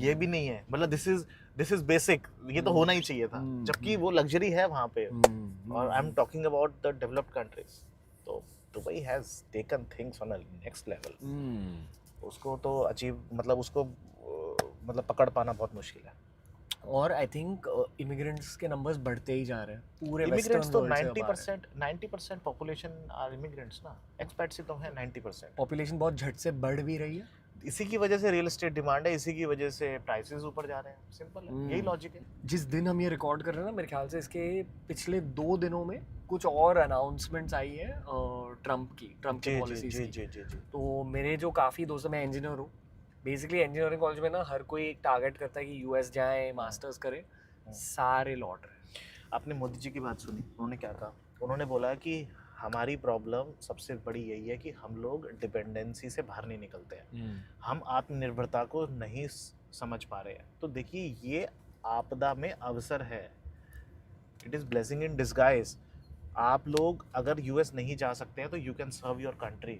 ये भी नहीं है। मतलब दिस इज बेसिक, ये तो होना ही चाहिए था, जबकि वो लग्जरी है वहाँ पे। और I am talking about the developed countries. तो Dubai has taken things on a next level. उसको तो अचीव मतलब उसको मतलब पकड़ पाना बहुत मुश्किल है। और आई थिंक इमिग्रेंट्स के नंबर्स बढ़ते ही जा रहे हैं पूरे इमिग्रेंट्स वेस्टर्न तो वर्ल्ड से अब आ रहे हैं। 90% पॉपुलेशन आर इमिग्रेंट्स ना, एक्सपैट्स ही तो है 90%। पॉपुलेशन बहुत झट से बढ़ भी रही है। इसी की वजह से रियल एस्टेट डिमांड है, इसी की वजह से प्राइसेस ऊपर जा रहे हैं, सिंपल है, यही लॉजिक है। जिस दिन हम ये रिकॉर्ड कर रहे हैं ना, मेरे ख्याल से इसके पिछले 2 दिनों में कुछ और अनाउंसमेंट्स आई है ट्रम्प की पॉलिसीज की। जी। तो मेरे जो काफ़ी दोस्त, मैं इंजीनियर हूँ, बेसिकली इंजीनियरिंग कॉलेज में ना हर कोई एक टारगेट करता है कि यूएस जाए, मास्टर्स करे, सारे लौट रहे। आपने मोदी जी की बात सुनी, उन्होंने क्या कहा? उन्होंने बोला कि हमारी प्रॉब्लम सबसे बड़ी यही है कि हम लोग डिपेंडेंसी से बाहर नहीं निकलते हैं, हम आत्मनिर्भरता को नहीं समझ पा रहे हैं। तो देखिए, ये आपदा में अवसर है, it is blessing in disguise. आप लोग अगर यूएस नहीं जा सकते हैं तो you can serve your country,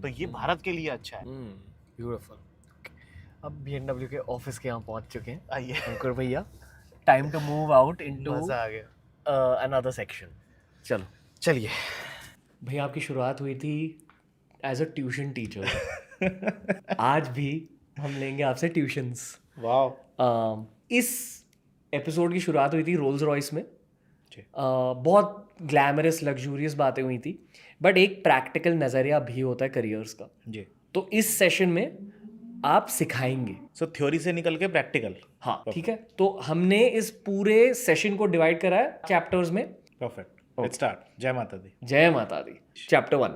तो ये भारत के लिए अच्छा है। ब्यूटीफुल। अब BMW के ऑफिस के यहाँ पहुँच चुके हैं आइए, अंकुर भैया, time to move out into मज़ा आ गया। Another section. चलो चलिए भैया, आपकी शुरुआत हुई थी एज अ ट्यूशन टीचर। आज भी हम लेंगे आपसे ट्यूशंस। वाह, इस एपिसोड की शुरुआत हुई थी रोल्स रॉयस में। जी। बहुत ग्लैमरस लग्जूरियस बातें हुई थी, बट एक प्रैक्टिकल नज़रिया भी होता है करियर्स का। जी। तो इस सेशन में आप सिखाएंगे। सो थ्योरी से निकल के प्रैक्टिकल। हाँ ठीक है, तो हमने इस पूरे सेशन को डिवाइड करा है चैप्टर्स में। Perfect, let's start. जय माता दी। जय माता दी। चैप्टर 1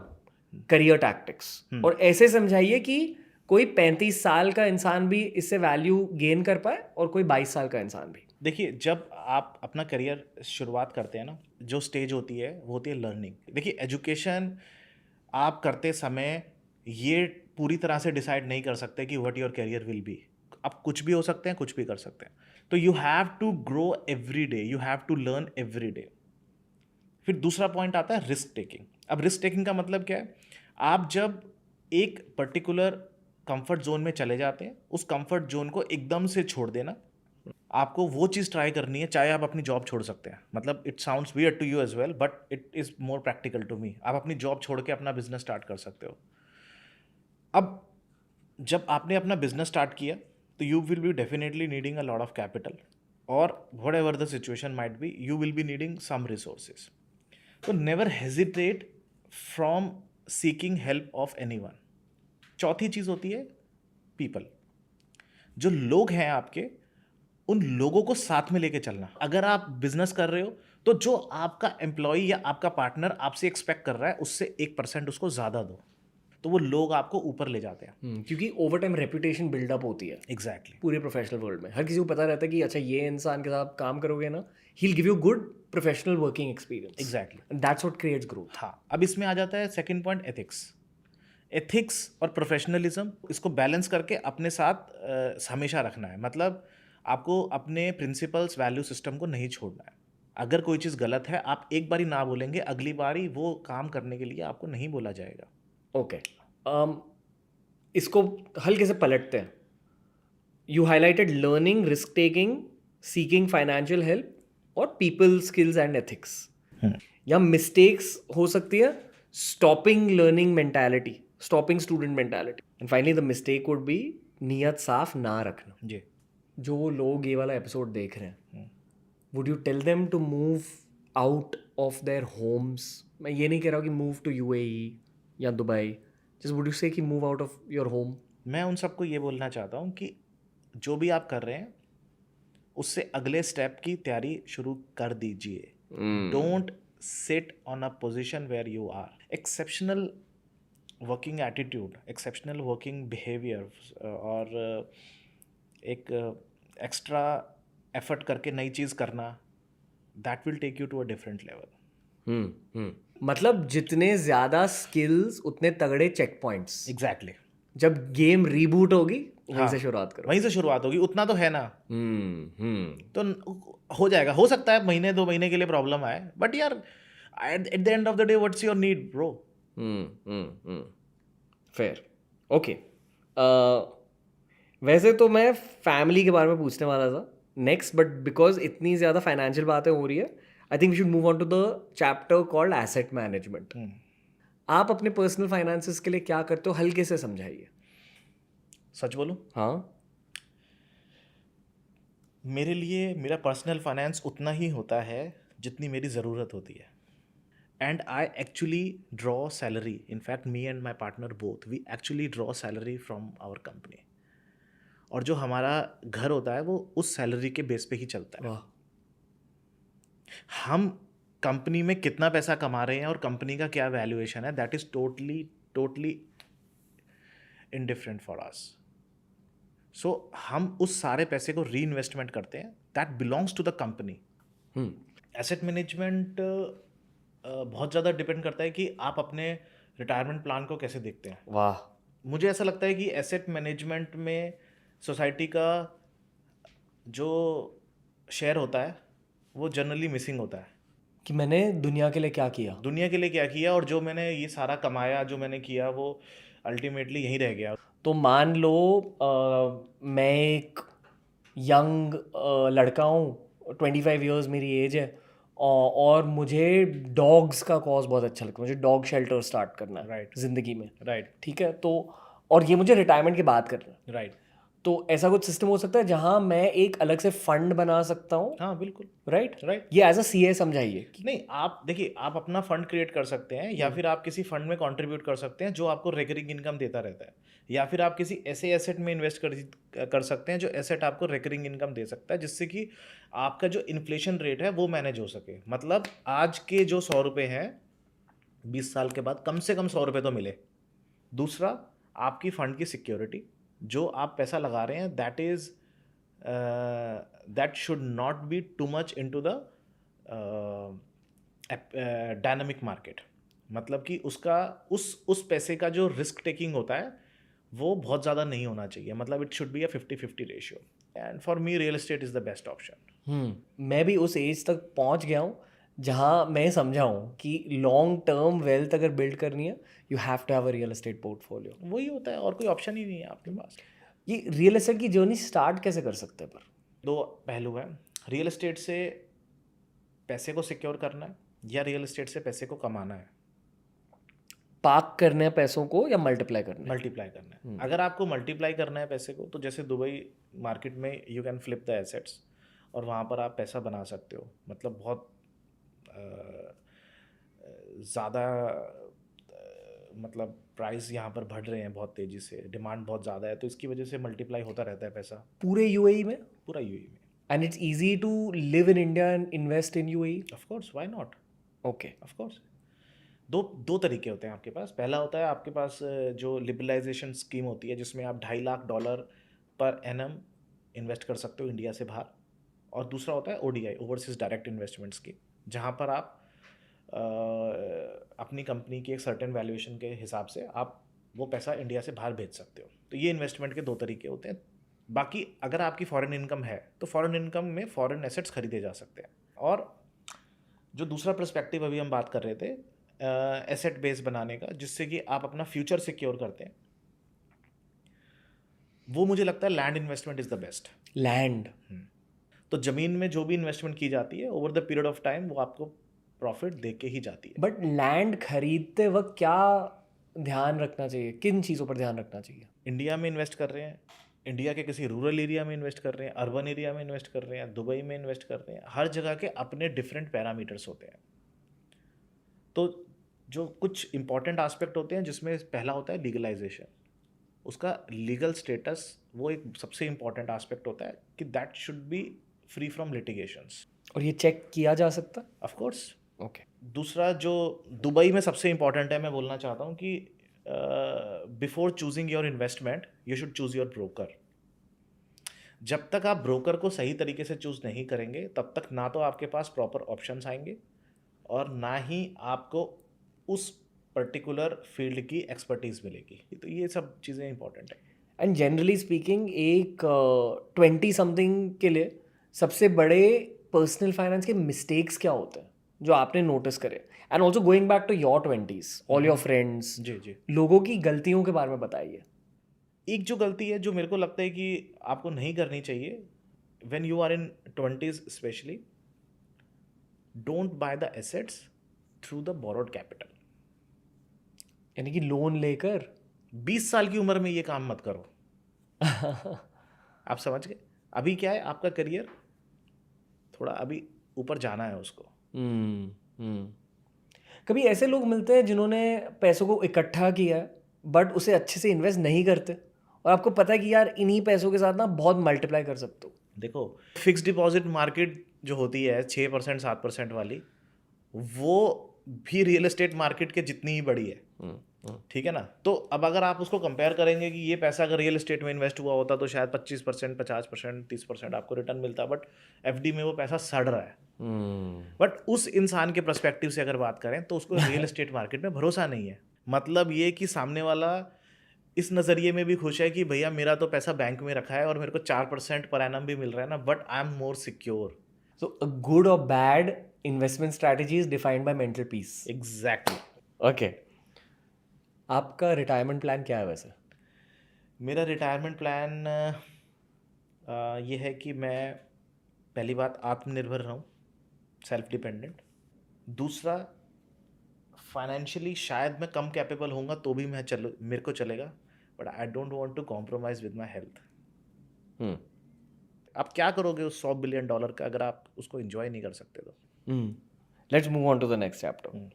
करियर टैक्टिक्स, और ऐसे समझाइए कि कोई 35 साल का इंसान भी इससे वैल्यू गेन कर पाए और कोई 22 साल का इंसान भी। देखिए, जब आप अपना करियर शुरुआत करते हैं ना, जो स्टेज होती है वो होती है लर्निंग। देखिए, एजुकेशन आप करते समय ये पूरी तरह से डिसाइड नहीं कर सकते कि what your career will be. आप कुछ भी हो सकते हैं, कुछ भी कर सकते हैं। तो you have to grow every day, you have to learn every day. फिर दूसरा पॉइंट आता है रिस्क टेकिंग। अब रिस्क टेकिंग का मतलब क्या है? आप जब एक पर्टिकुलर कंफर्ट जोन में चले जाते हैं, उस कंफर्ट जोन को एकदम से छोड़ देना, आपको वो चीज़ ट्राई करनी है, चाहे आप अपनी जॉब छोड़ सकते हैं। मतलब it sounds weird to you as well, but it is more practical to me. आप अपनी जॉब छोड़ के अपना बिजनेस स्टार्ट कर सकते हो। अब जब आपने अपना बिजनेस स्टार्ट किया तो you will be definitely needing a lot of capital, और whatever the situation might be, you will be needing some resources. तो never hesitate from seeking help of anyone. चौथी चीज़ होती है पीपल। जो लोग हैं आपके, उन लोगों को साथ में लेके चलना। अगर आप बिजनेस कर रहे हो तो जो आपका एम्प्लॉय या आपका पार्टनर आपसे एक्सपेक्ट कर रहा है, उससे 1% उसको ज़्यादा दो, तो वो लोग आपको ऊपर ले जाते हैं। क्योंकि ओवर टाइम रेपुटेशन बिल्डअप होती है एग्जैक्टली। पूरे प्रोफेशनल वर्ल्ड में। हर किसी को पता रहता है कि अच्छा, ये इंसान के साथ काम करोगे ना, he will give you good professional working experience. Exactly, that's what creates growth. हाँ। अब इसमें आ जाता है सेकंड पॉइंट, एथिक्स। एथिक्स और प्रोफेशनलिज्म, इसको बैलेंस करके अपने साथ हमेशा रखना है। मतलब आपको अपने प्रिंसिपल्स, वैल्यू सिस्टम को नहीं छोड़ना है। अगर कोई चीज़ गलत है, आप एक बारी ना बोलेंगे, अगली बारी वो काम करने के लिए आपको नहीं बोला जाएगा। ओके, इसको हल्के से पलटते हैं। You highlighted learning, risk taking, seeking financial help, और पीपल स्किल्स एंड एथिक्स। या मिस्टेक्स हो सकती है, stopping learning mentality, stopping student mentality, and finally the mistake would be नियत साफ ना रखना। जी। जो लोग ये वाला एपिसोड देख रहे हैं, would you tell them to move out of their homes? मैं ये नहीं कह रहा हूँ कि मूव टू UAE या Dubai, just would you say कि move out of your home? मैं उन सबको ये बोलना चाहता हूँ कि जो भी आप कर रहे हैं, उससे अगले स्टेप की तैयारी शुरू कर दीजिए। Don't sit on a position where you are. Exceptional working attitude, exceptional working behaviour, और एक एक्स्ट्रा एफर्ट करके नई चीज़ करना, that will take you to a different level. मतलब जितने ज़्यादा स्किल्स उतने तगड़े चेक पॉइंट्स। एग्जैक्टली। जब गेम रीबूट होगी वहीं से शुरुआत करो। वहीं से शुरुआत होगी, उतना तो है ना। तो हो जाएगा। हो सकता है महीने 2 महीने के लिए प्रॉब्लम आए, बट यार at the end of the day what's your need bro. Fair, okay. वैसे तो मैं फैमिली के बारे में पूछने वाला था नेक्स्ट, बट बिकॉज इतनी ज़्यादा फाइनेंशियल बातें हो रही है, I think we should move on to the chapter called asset management. आप अपने पर्सनल फाइनेंसेस के लिए क्या करते हो, हल्के से समझाइए। सच बोलूं, हाँ, मेरे लिए मेरा पर्सनल फाइनेंस उतना ही होता है जितनी मेरी ज़रूरत होती है. And I actually draw salary, in fact me and my partner both, we actually draw salary from our company. और जो हमारा घर होता है वो उस सैलरी के बेस पे ही चलता है. वाह, हम कंपनी में कितना पैसा कमा रहे हैं और कंपनी का क्या वैल्यूएशन है, that is totally totally indifferent for us. So हम उस सारे पैसे को री इन्वेस्टमेंट करते हैं, that belongs to the company. Asset management बहुत ज़्यादा डिपेंड करता है कि आप अपने रिटायरमेंट प्लान को कैसे देखते हैं. वाह, मुझे ऐसा लगता है कि एसेट मैनेजमेंट में सोसाइटी का जो शेयर होता है वो जनरली मिसिंग होता है. कि मैंने दुनिया के लिए क्या किया. दुनिया के लिए क्या किया और जो मैंने ये सारा कमाया, जो मैंने किया, वो अल्टीमेटली यहीं रह गया. तो मान लो मैं एक यंग लड़का हूँ, 25 ईयर्स मेरी एज है, और मुझे डॉग्स का कॉज बहुत अच्छा लगता है. मुझे डॉग शेल्टर स्टार्ट करना है राइट. ज़िंदगी में. राइट. ठीक है, तो और ये मुझे रिटायरमेंट की बात करना है. राइट. तो ऐसा कुछ सिस्टम हो सकता है जहाँ मैं एक अलग से फंड बना सकता हूँ. हाँ बिल्कुल. राइट. राइट. ये एज अ सीए समझाइए. नहीं, आप देखिए, आप अपना फंड क्रिएट कर सकते हैं या फिर आप किसी फंड में कंट्रीब्यूट कर सकते हैं जो आपको रिकरिंग इनकम देता रहता है, या फिर आप किसी ऐसे एसेट में इन्वेस्ट कर सकते हैं जो एसेट आपको रिकरिंग इनकम दे सकता है, जिससे कि आपका जो इन्फ्लेशन रेट है वो मैनेज हो सके. मतलब आज के जो 100 रुपये हैं 20 साल के बाद कम से कम 100 रुपये तो मिले. दूसरा, आपकी फंड की सिक्योरिटी, जो आप पैसा लगा रहे हैं, that should not be too much into the dynamic market. मतलब कि उसका उस पैसे का जो रिस्क टेकिंग होता है वो बहुत ज़्यादा नहीं होना चाहिए. मतलब it should be a 50-50 ratio. And for me real estate is the best option. मैं भी उस एज तक पहुँच गया हूँ जहाँ मैं समझा हूँ कि लॉन्ग टर्म वेल्थ अगर बिल्ड करनी है, you have to have a real estate portfolio. वही होता है, और कोई ऑप्शन ही नहीं है आपके पास. ये रियल एस्टेट की जर्नी स्टार्ट कैसे कर सकते हैं? पर दो पहलू हैं. रियल एस्टेट से पैसे को सिक्योर करना है या रियल एस्टेट से पैसे को कमाना है. पार्क करने हैं पैसों को या मल्टीप्लाई करना है? मल्टीप्लाई करना है. अगर आपको मल्टीप्लाई करना है पैसे को, तो जैसे दुबई मार्केट में you can flip the assets और वहाँ पर आप पैसा बना सकते हो. मतलब बहुत ज़्यादा मतलब प्राइस यहाँ पर बढ़ रहे हैं बहुत तेज़ी से, डिमांड बहुत ज़्यादा है, तो इसकी वजह से मल्टीप्लाई होता रहता है पैसा पूरे यूएई में? पूरा यूएई में. And it's easy to live in India and invest in UAE? Of course, why not. Okay. Of course. दो तरीके होते हैं आपके पास. पहला होता है आपके पास जो लिबरलाइजेशन स्कीम होती है, जिसमें आप $2.5 लाख पर एनम इन्वेस्ट कर सकते हो इंडिया से बाहर. और दूसरा होता है ODI, overseas direct investment scheme, जहाँ पर आप अपनी कंपनी की एक सर्टेन वैल्यूएशन के हिसाब से आप वो पैसा इंडिया से बाहर भेज सकते हो. तो ये इन्वेस्टमेंट के दो तरीके होते हैं. बाकी अगर आपकी फॉरेन इनकम है तो फॉरेन इनकम में फॉरेन एसेट्स खरीदे जा सकते हैं. और जो दूसरा पर्सपेक्टिव अभी हम बात कर रहे थे एसेट बेस बनाने का, जिससे कि आप अपना फ्यूचर सिक्योर करते हैं, वो मुझे लगता है land investment is the best. Land. तो ज़मीन में जो भी इन्वेस्टमेंट की जाती है over the period of time वो आपको प्रॉफिट दे के ही जाती है. बट लैंड खरीदते वक्त क्या ध्यान रखना चाहिए? किन चीज़ों पर ध्यान रखना चाहिए? इंडिया में इन्वेस्ट कर रहे हैं, इंडिया के किसी रूरल एरिया में इन्वेस्ट कर रहे हैं, अर्बन एरिया में इन्वेस्ट कर रहे हैं, दुबई में इन्वेस्ट कर रहे हैं, हर जगह के अपने डिफरेंट पैरामीटर्स होते हैं. तो जो कुछ इंपॉर्टेंट एस्पेक्ट होते हैं, जिसमें पहला होता है लीगलाइजेशन. उसका लीगल स्टेटस वो एक सबसे इंपॉर्टेंट एस्पेक्ट होता है कि that should be free from litigations. और ये चेक किया जा सकता है? Of course. ओके. दूसरा जो दुबई में सबसे इंपॉर्टेंट है, मैं बोलना चाहता हूँ कि before choosing your investment you should choose your broker. जब तक आप ब्रोकर को सही तरीके से चूज नहीं करेंगे, तब तक ना तो आपके पास प्रॉपर ऑप्शंस आएंगे और ना ही आपको उस पर्टिकुलर फील्ड की एक्सपर्टीज मिलेगी. तो ये सब चीज़ें इंपॉर्टेंट है. एंड जनरली स्पीकिंग एक 20 समथिंग के लिए सबसे बड़े पर्सनल फाइनेंस के मिस्टेक्स क्या होते हैं जो आपने नोटिस करे? And also going back to your 20s, all your friends, जी. लोगों की गलतियों के बारे में बताइए. एक जो गलती है जो मेरे को लगता है कि आपको नहीं करनी चाहिए when you are in 20s specially, don't buy the assets through the borrowed capital. यानी कि लोन लेकर 20 साल की उम्र में ये काम मत करो. आप समझ गए? अभी क्या है, आपका करियर थोड़ा अभी ऊपर जाना है उसको। कभी ऐसे लोग मिलते हैं जिन्होंने पैसों को इकट्ठा किया है बट उसे अच्छे से इन्वेस्ट नहीं करते, और आपको पता है कि यार इन्हीं पैसों के साथ ना बहुत मल्टीप्लाई कर सकते हो? देखो, फिक्स डिपॉजिट मार्केट जो होती है 6% 7% वाली, वो भी रियल एस्टेट मार्केट के जितनी ही बड़ी है, ठीक है ना? तो अब अगर आप उसको कंपेयर करेंगे कि ये पैसा अगर रियल एस्टेट में इन्वेस्ट हुआ होता तो शायद 25%, 50%, 30% आपको रिटर्न मिलता, बट एफडी में वो पैसा सड़ रहा है। बट उस इंसान के पर्सपेक्टिव से अगर बात करें तो उसको रियल एस्टेट मार्केट में भरोसा नहीं है। मतलब ये कि सामने वाला इस नज़रिए में भी खुश है कि भैया मेरा तो पैसा बैंक में रखा है और मेरे को 4% पर एनम भी मिल रहा है ना, but I am more secure. So a good or bad investment strategy is defined by mental peace. Exactly. Okay, आपका रिटायरमेंट प्लान क्या है वैसे? मेरा रिटायरमेंट प्लान ये है कि मैं पहली बात आत्मनिर्भर रहूं, सेल्फ डिपेंडेंट। दूसरा, फाइनेंशियली शायद मैं कम कैपेबल होऊंगा तो भी मेरे को चलेगा, but I don't want to compromise with my health. आप क्या करोगे उस $100 बिलियन का अगर आप उसको एंजॉय नहीं कर सकते तो? Let's move on to the next chapter.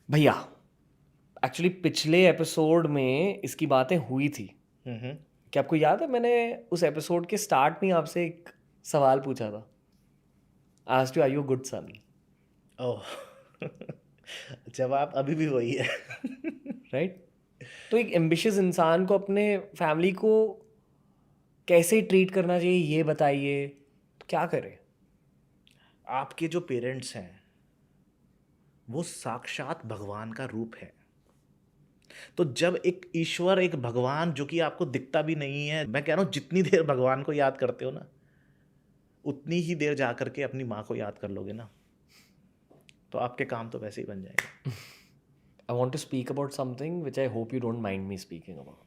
भैया, एक्चुअली पिछले एपिसोड में इसकी बातें हुई थी। क्या आपको याद है मैंने उस एपिसोड के स्टार्ट में आपसे एक सवाल पूछा था? Asked you are you good son? Oh जवाब अभी भी वही है। राइट? तो एक एम्बिशियस इंसान को अपने फैमिली को कैसे ट्रीट करना चाहिए ये बताइए, तो क्या करें? आपके जो पेरेंट्स हैं वो साक्षात भगवान का रूप है। तो जब एक ईश्वर, एक भगवान जो कि आपको दिखता भी नहीं है, मैं कह रहा हूँ जितनी देर भगवान को याद करते हो ना, उतनी ही देर जा करके अपनी माँ को याद कर लोगे ना, तो आपके काम तो वैसे ही बन जाएंगे। I want to speak about something which I hope you don't mind me speaking about.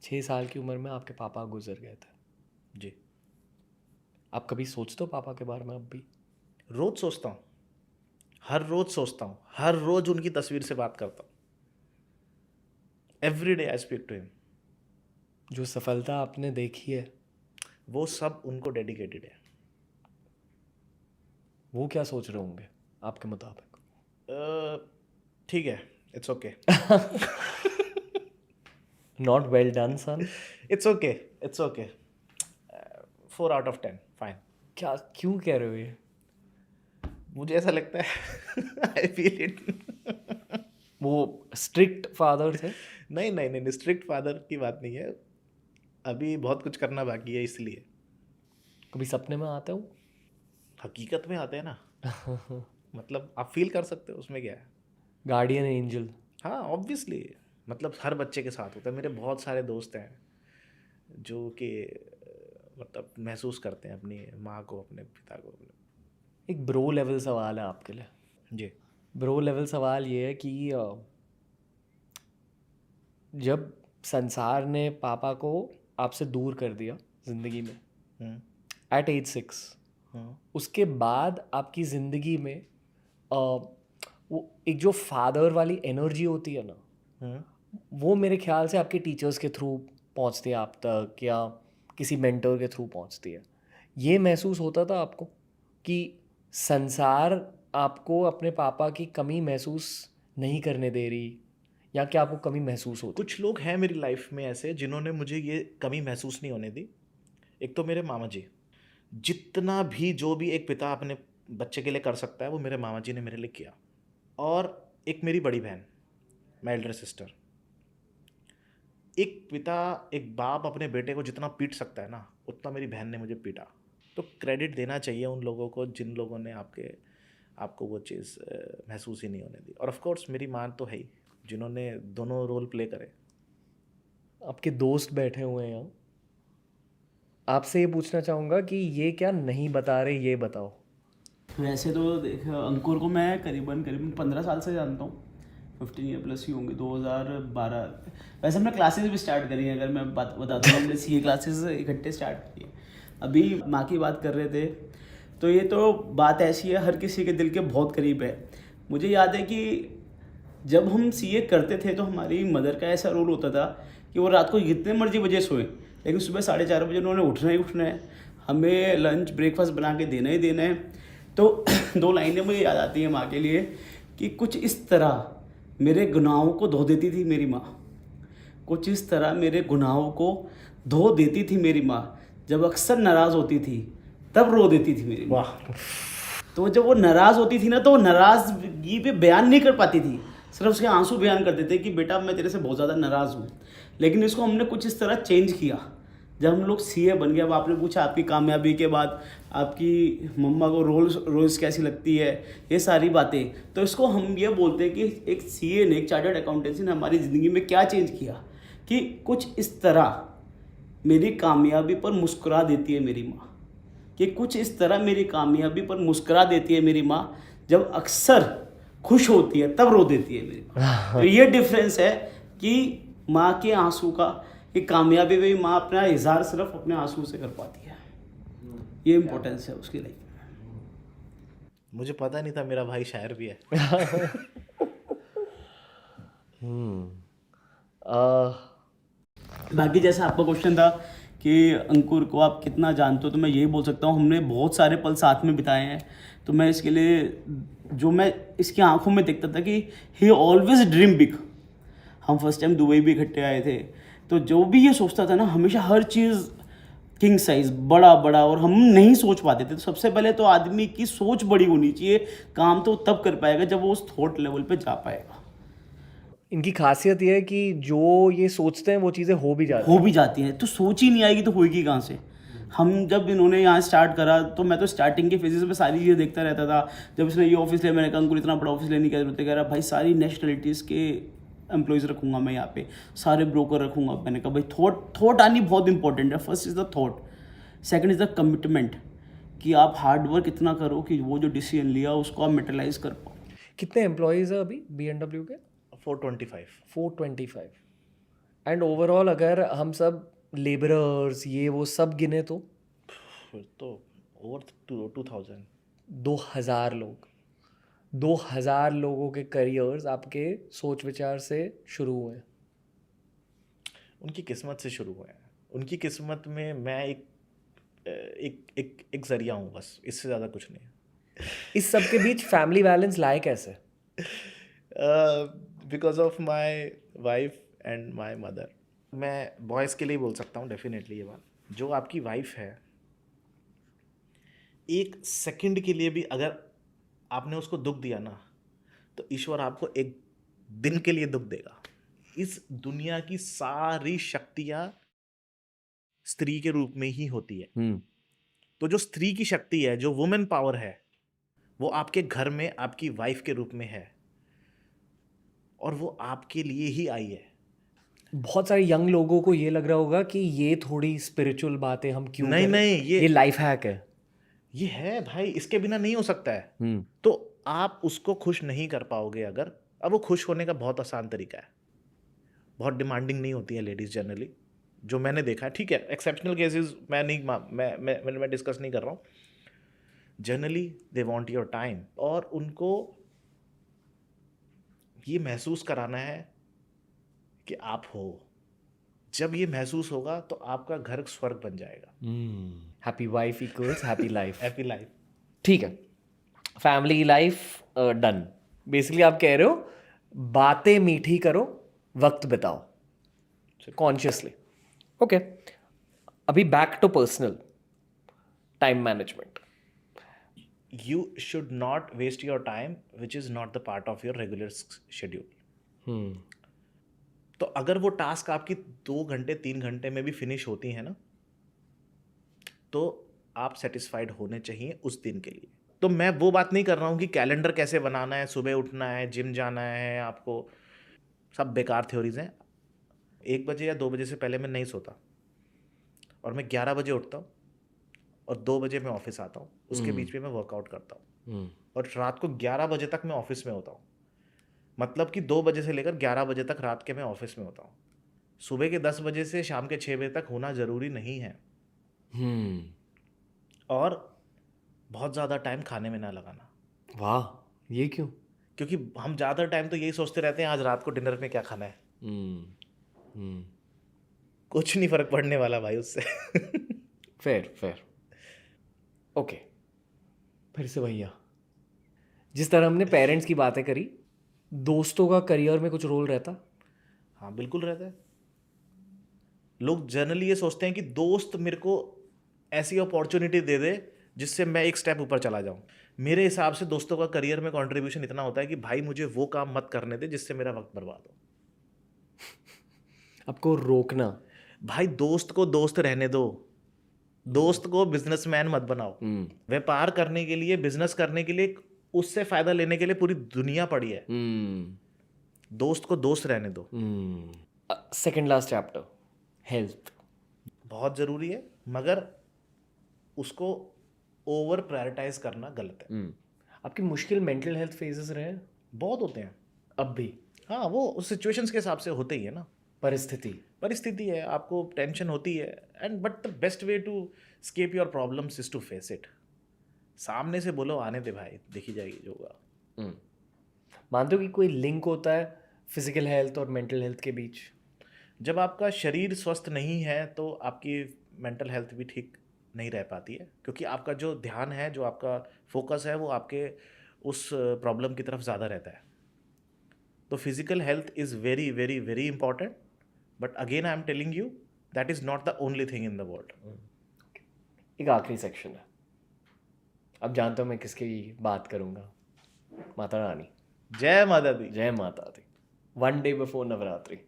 6 साल की उम्र में आपके पापा गुजर गए थे जी। आप कभी सोचते हो पापा के बारे में? अब भी रोज सोचता हूँ, हर रोज सोचता हूँ, हर रोज उनकी तस्वीर से बात करता हूँ। Every day I speak to him. जो सफलता आपने देखी है वो सब उनको डेडिकेटेड है। वो क्या सोच रहे होंगे आपके मुताबिक? ठीक है, it's okay. Not well done son? It's okay, it's okay. 4 out of 10 fine. क्या, क्यों कह रहे हो ये? मुझे ऐसा लगता है आई फील इट। वो स्ट्रिक्ट फादर थे? नहीं नहीं नहीं, स्ट्रिक्ट फादर की बात नहीं है, अभी बहुत कुछ करना बाकी है इसलिए। कभी सपने में आते हो? हकीकत में आते हैं ना। मतलब आप फील कर सकते हो, उसमें क्या है। Guardian angel? हाँ ऑब्वियसली, मतलब हर बच्चे के साथ होता है। मेरे बहुत सारे दोस्त हैं जो कि मतलब महसूस करते हैं अपनी माँ को, अपने पिता को। एक ब्रो लेवल सवाल है आपके लिए। जी। ब्रो लेवल सवाल ये है कि जब संसार ने पापा को आपसे दूर कर दिया ज़िंदगी में एट एज 6, उसके बाद आपकी ज़िंदगी में वो एक जो फादर वाली एनर्जी होती है ना, वो मेरे ख्याल से आपके टीचर्स के थ्रू पहुंचती है आप तक, या किसी मेंटर के थ्रू पहुंचती है। ये महसूस होता था आपको कि संसार आपको अपने पापा की कमी महसूस नहीं करने दे रही, या क्या आपको कमी महसूस होती? कुछ लोग हैं मेरी लाइफ में ऐसे जिन्होंने मुझे ये कमी महसूस नहीं होने दी। एक तो मेरे मामा जी, जितना भी जो भी एक पिता अपने बच्चे के लिए कर सकता है वो मेरे मामा जी ने मेरे लिए किया। और एक मेरी बड़ी बहन, माय एल्डर सिस्टर। एक पिता, एक बाप अपने बेटे को जितना पीट सकता है ना, उतना मेरी बहन ने मुझे पीटा। तो क्रेडिट देना चाहिए उन लोगों को जिन लोगों ने आपको वो चीज़ महसूस ही नहीं होने दी। और ऑफ कोर्स मेरी माँ तो है ही, जिन्होंने दोनों रोल प्ले करे। आपके दोस्त बैठे हुए हैं यहाँ, आपसे ये पूछना चाहूँगा कि ये क्या नहीं बता रहे, ये बताओ। वैसे तो देख, अंकुर को मैं करीबन 15 साल से जानता हूँ, 15 ईयर प्लस ही होंगे, 2012। वैसे हमने क्लासेस भी स्टार्ट करी हैं, अगर मैं बात बताता हूँ, हमने सीए क्लासेस इकट्ठे स्टार्ट की। अभी माँ की बात कर रहे थे, तो ये तो बात ऐसी है हर किसी के दिल के बहुत करीब है। मुझे याद है कि जब हम सीए करते थे तो हमारी मदर का ऐसा रोल होता था कि वो रात को जितने मर्जी बजे सोए, लेकिन सुबह 4:30 बजे उन्होंने उठना ही उठना है, हमें लंच ब्रेकफास्ट बना के देना ही देना है। तो 2 लाइनें मुझे याद आती हैं माँ के लिए कि कुछ इस तरह मेरे गुनाहों को धो देती थी मेरी माँ, कुछ इस तरह मेरे गुनाहों को धो देती थी मेरी माँ। जब अक्सर नाराज़ होती थी तब रो देती थी मेरी माँ। तो जब वो नाराज़ होती थी ना, तो वो नाराज़गी पे बयान नहीं कर पाती थी, सिर्फ उसके आंसू बयान कर देते कि बेटा मैं तेरे से बहुत ज़्यादा नाराज़ हूँ। लेकिन इसको हमने कुछ इस तरह चेंज किया जब हम लोग सीए बन गए। अब आपने पूछा आपकी कामयाबी के बाद आपकी मम्मा को रोल्स रॉयस कैसी लगती है, ये सारी बातें, तो इसको हम ये बोलते हैं कि एक सीए ने, एक चार्टर्ड अकाउंटेंसी ने हमारी ज़िंदगी में क्या चेंज किया कि कुछ इस तरह मेरी कामयाबी पर मुस्कुरा देती है मेरी माँ, कि कुछ इस तरह मेरी कामयाबी पर मुस्कुरा देती है मेरी माँ। जब अक्सर खुश होती है तब रो देती है मेरी माँ। तो ये डिफरेंस है कि माँ के आंसू का, कि कामयाबी में माँ अपना इजहार सिर्फ अपने आंसू से कर पाती है। ये इम्पोर्टेंस है उसकी लाइफ में। मुझे पता नहीं था मेरा भाई शायर भी है। बाकी जैसा आपका क्वेश्चन था कि अंकुर को आप कितना जानते हो, तो मैं यही बोल सकता हूँ हमने बहुत सारे पल साथ में बिताए हैं। तो मैं इसके लिए, जो मैं इसकी आंखों में देखता था कि ही ऑलवेज ड्रीम बिग। हम फर्स्ट टाइम दुबई भी इकट्ठे आए थे, तो जो भी ये सोचता था ना, हमेशा हर चीज़ किंग साइज, बड़ा बड़ा, और हम नहीं सोच पाते थे। तो सबसे पहले तो आदमी की सोच बड़ी होनी चाहिए, काम तो तब कर पाएगा जब वो उस थॉट लेवल पे जा पाएगा। इनकी खासियत ये है कि जो ये सोचते हैं वो चीज़ें हो भी जाती हैं। तो सोच ही नहीं आएगी तो होएगी कहाँ से। हम जब इन्होंने यहाँ स्टार्ट करा तो मैं तो स्टार्टिंग के फेजेस में सारी चीज़ें देखता रहता था। जब इसने ये ऑफिस लिया, मैंने कहा अंकुर इतना बड़ा ऑफिस लेने की जरूरत है। कह रहा भाई सारी नेशनलिटीज़ के एम्प्लॉयज़ रखूँगा मैं यहाँ पे, सारे ब्रोकर रखूँगा। मैंने कहा भाई थॉट आनी बहुत इंपॉर्टेंट है। First is the thought, second is the commitment, कि आप हार्ड वर्क इतना करो कि वो जो डिसीजन लिया उसको आप मेटलाइज कर पाओ। कितने एम्प्लॉयज़ है अभी BMW के? 425। एंड ओवरऑल अगर हम सब लेबरर्स ये वो सब गिने तो फिर तो ओवर 2000। 2000 लोग, 2000 लोगों के करियर्स आपके सोच विचार से शुरू हुए। उनकी किस्मत से शुरू हुए हैं। उनकी किस्मत में मैं एक जरिया हूँ बस, इससे ज़्यादा कुछ नहीं। इस सब के बीच फैमिली बैलेंस लाए कैसे? Because of my wife and my mother. मैं बॉयज़ के लिए बोल सकता हूँ डेफिनेटली ये बात, जो आपकी वाइफ है, एक सेकंड के लिए भी अगर आपने उसको दुख दिया ना, तो ईश्वर आपको एक दिन के लिए दुख देगा। इस दुनिया की सारी शक्तियाँ स्त्री के रूप में ही होती है। तो जो स्त्री की शक्ति है, जो वुमेन पावर है, वो आपके घर में आपकी वाइफ के रूप में है, और वो आपके लिए ही आई है। बहुत सारे यंग लोगों को ये लग रहा होगा कि ये थोड़ी स्पिरिचुअल बातें हम क्यों नहीं करें? नहीं, ये लाइफ हैक है। ये है भाई, इसके बिना नहीं हो सकता है। तो आप उसको खुश नहीं कर पाओगे अगर, अब वो खुश होने का बहुत आसान तरीका है। बहुत डिमांडिंग नहीं होती है लेडीज़ जनरली, जो मैंने देखा है। ठीक है, एक्सेप्शनल केसेस मैं डिस्कस नहीं कर रहा हूँ। Generally they want your time, और उनको ये महसूस कराना है कि आप हो। जब ये महसूस होगा तो आपका घर स्वर्ग बन जाएगा। Happy wife equals happy life. Happy life. ठीक है, फैमिली लाइफ डन। बेसिकली आप कह रहे हो बातें मीठी करो, वक्त बिताओ कॉन्शियसली। ओके, अभी back to personal time management. You should not waste your time which is not the part of your regular schedule. तो अगर वो टास्क आपकी 2 घंटे 3 घंटे में भी फिनिश होती है ना, तो आप सेटिस्फाइड होने चाहिए उस दिन के लिए। तो मैं वो बात नहीं कर रहा हूँ कि कैलेंडर कैसे बनाना है, सुबह उठना है, जिम जाना है आपको, सब बेकार थ्योरीज हैं। 1 बजे या 2 बजे से पहले मैं नहीं सोता, और मैं 11 बजे उठता हूँ, और 2 बजे मैं ऑफिस आता हूँ। उसके बीच में मैं वर्कआउट करता हूँ, और रात को 11 बजे तक मैं ऑफिस में होता हूँ। मतलब कि 2 बजे से लेकर 11 बजे तक रात के मैं ऑफिस में होता हूँ। सुबह के 10 बजे से शाम के 6 बजे तक होना ज़रूरी नहीं है। और बहुत ज़्यादा टाइम खाने में ना लगाना। वाह, ये क्यों? क्योंकि हम ज़्यादा टाइम तो यही सोचते रहते हैं आज रात को डिनर में क्या खाना है। कुछ नहीं फर्क पड़ने वाला भाई उससे। Fair okay. फिर से भैया, जिस तरह हमने पेरेंट्स की बातें करी, दोस्तों का करियर में कुछ रोल रहता? हाँ बिल्कुल रहता है। लोग जनरली ये सोचते हैं कि दोस्त मेरे को ऐसी अपॉर्चुनिटी दे दे जिससे मैं एक स्टेप ऊपर चला जाऊं। मेरे हिसाब से दोस्तों का करियर में कंट्रीब्यूशन इतना होता है कि भाई मुझे वो काम मत करने दे जिससे मेरा वक्त बर्बाद हो। आपको रोकना। भाई दोस्त को दोस्त रहने दो, दोस्त को बिजनेसमैन मत बनाओ। व्यापार करने के लिए, बिजनेस करने के लिए, उससे फायदा लेने के लिए पूरी दुनिया पड़ी है। दोस्त को दोस्त रहने दो। Second last chapter, health. बहुत ज़रूरी है, मगर उसको ओवर प्रायोरिटाइज करना गलत है। आपकी मुश्किल मेंटल हेल्थ फेजेस रहे हैं? बहुत होते हैं। अब भी? हाँ, वो उस सिचुएशंस के हिसाब से होते ही है ना। परिस्थिति है, आपको टेंशन होती है, and but the best way to escape your problems is to face it. सामने से बोलो आने दे भाई, देखी जाएगी जो होगा। मानते हो कि कोई लिंक होता है फिजिकल हेल्थ और मेंटल हेल्थ के बीच? जब आपका शरीर स्वस्थ नहीं है तो आपकी मेंटल हेल्थ भी ठीक नहीं रह पाती है, क्योंकि आपका जो ध्यान है, जो आपका फोकस है, वो आपके उस प्रॉब्लम की तरफ ज़्यादा रहता है। तो physical health is very very very important, but again I am telling you that is not the only thing in the world. एक आखिरी सेक्शन है, अब जानता हूँ मैं किसकी बात करूँगा। माता रानी। जय माता दी। जय माता दी। One day before Navratri,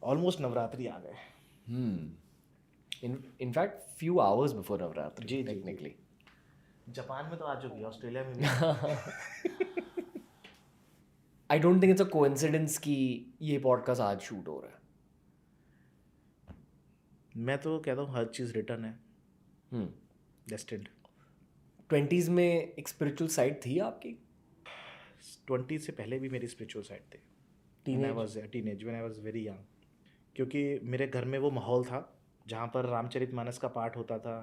almost Navratri आ गए। In fact few hours before Navratri ji, technically. Japan में तो आ चुकी है, ऑस्ट्रेलिया में भी। I don't think it's a coincidence कि ये पॉडकास्ट आज शूट हो रहा है। मैं तो कहता हूँ हर चीज़ रिटर्न है, डेस्टिन्ड। 20s में एक स्पिरिचुअल साइड थी आपकी? 20 से पहले भी मेरी स्पिरिचुअल साइड थी। Teenage when I was very young, क्योंकि मेरे घर में वो माहौल था जहाँ पर रामचरितमानस का पाठ होता था।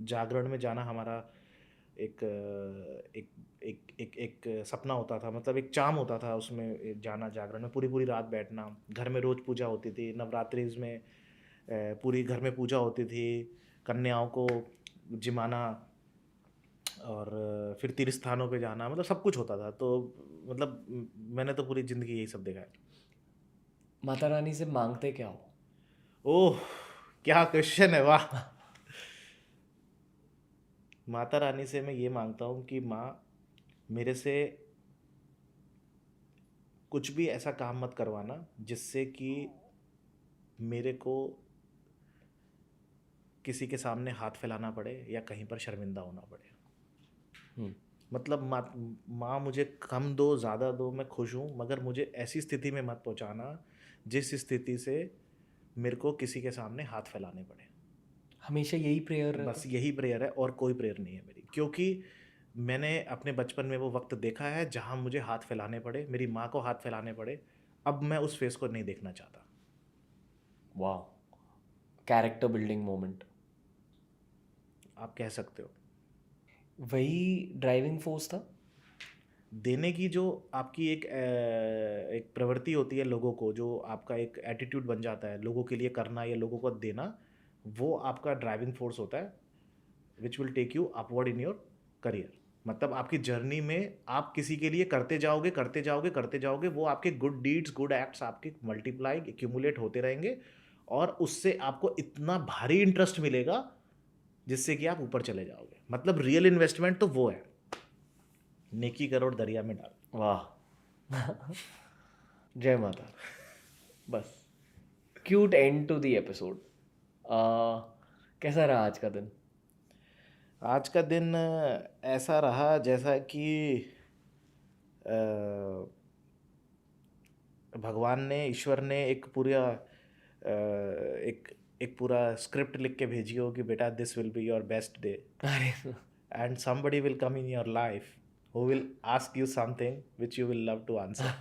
जागरण में जाना हमारा एक एक एक एक एक सपना होता था, मतलब एक चाम होता था उसमें जाना। जागरण में पूरी पूरी रात बैठना। घर में रोज़ पूजा होती थी। नवरात्रिज में पूरी घर में पूजा होती थी। कन्याओं को जिमाना और फिर तीर्थ स्थानों पे जाना, मतलब सब कुछ होता था। तो मतलब मैंने तो पूरी ज़िंदगी यही सब देखा है। माता रानी से मांगते क्या हो? ओह क्या क्वेश्चन है, वाह। माता रानी से मैं ये मांगता हूँ कि माँ मेरे से कुछ भी ऐसा काम मत करवाना जिससे कि मेरे को किसी के सामने हाथ फैलाना पड़े या कहीं पर शर्मिंदा होना पड़े। मतलब माँ मुझे कम दो ज़्यादा दो, मैं खुश हूँ, मगर मुझे ऐसी स्थिति में मत पहुँचाना जिस स्थिति से मेरे को किसी के सामने हाथ फैलाने पड़े। हमेशा यही प्रेयर है? बस यही प्रेयर है और कोई प्रेयर नहीं है मेरी, क्योंकि मैंने अपने बचपन में वो वक्त देखा है जहाँ मुझे हाथ फैलाने पड़े, मेरी माँ को हाथ फैलाने पड़े। अब मैं उस फेस को नहीं देखना चाहता। वाह, कैरेक्टर बिल्डिंग मोमेंट आप कह सकते हो। वही ड्राइविंग फोर्स था देने की, जो आपकी एक प्रवृत्ति होती है लोगों को, जो आपका एक एटीट्यूड बन जाता है लोगों के लिए करना या लोगों को देना, वो आपका ड्राइविंग फोर्स होता है which will take you upward in your career. मतलब आपकी जर्नी में आप किसी के लिए करते जाओगे करते जाओगे करते जाओगे, वो आपके गुड डीड्स, गुड एक्ट्स आपके मल्टीप्लाई, एक्यूमुलेट होते रहेंगे और उससे आपको इतना भारी इंटरेस्ट मिलेगा जिससे कि आप ऊपर चले जाओगे। मतलब रियल इन्वेस्टमेंट तो वो है, नेकी करोड़ दरिया में डाल। वाह। जय माता। बस cute end to the episode. कैसा रहा आज का दिन? आज का दिन ऐसा रहा जैसा कि भगवान ने, ईश्वर ने एक पूरा एक पूरा स्क्रिप्ट लिख के भेजी हो कि बेटा this will be your best day अरे and somebody will come in your life who will ask you something which you will love to answer.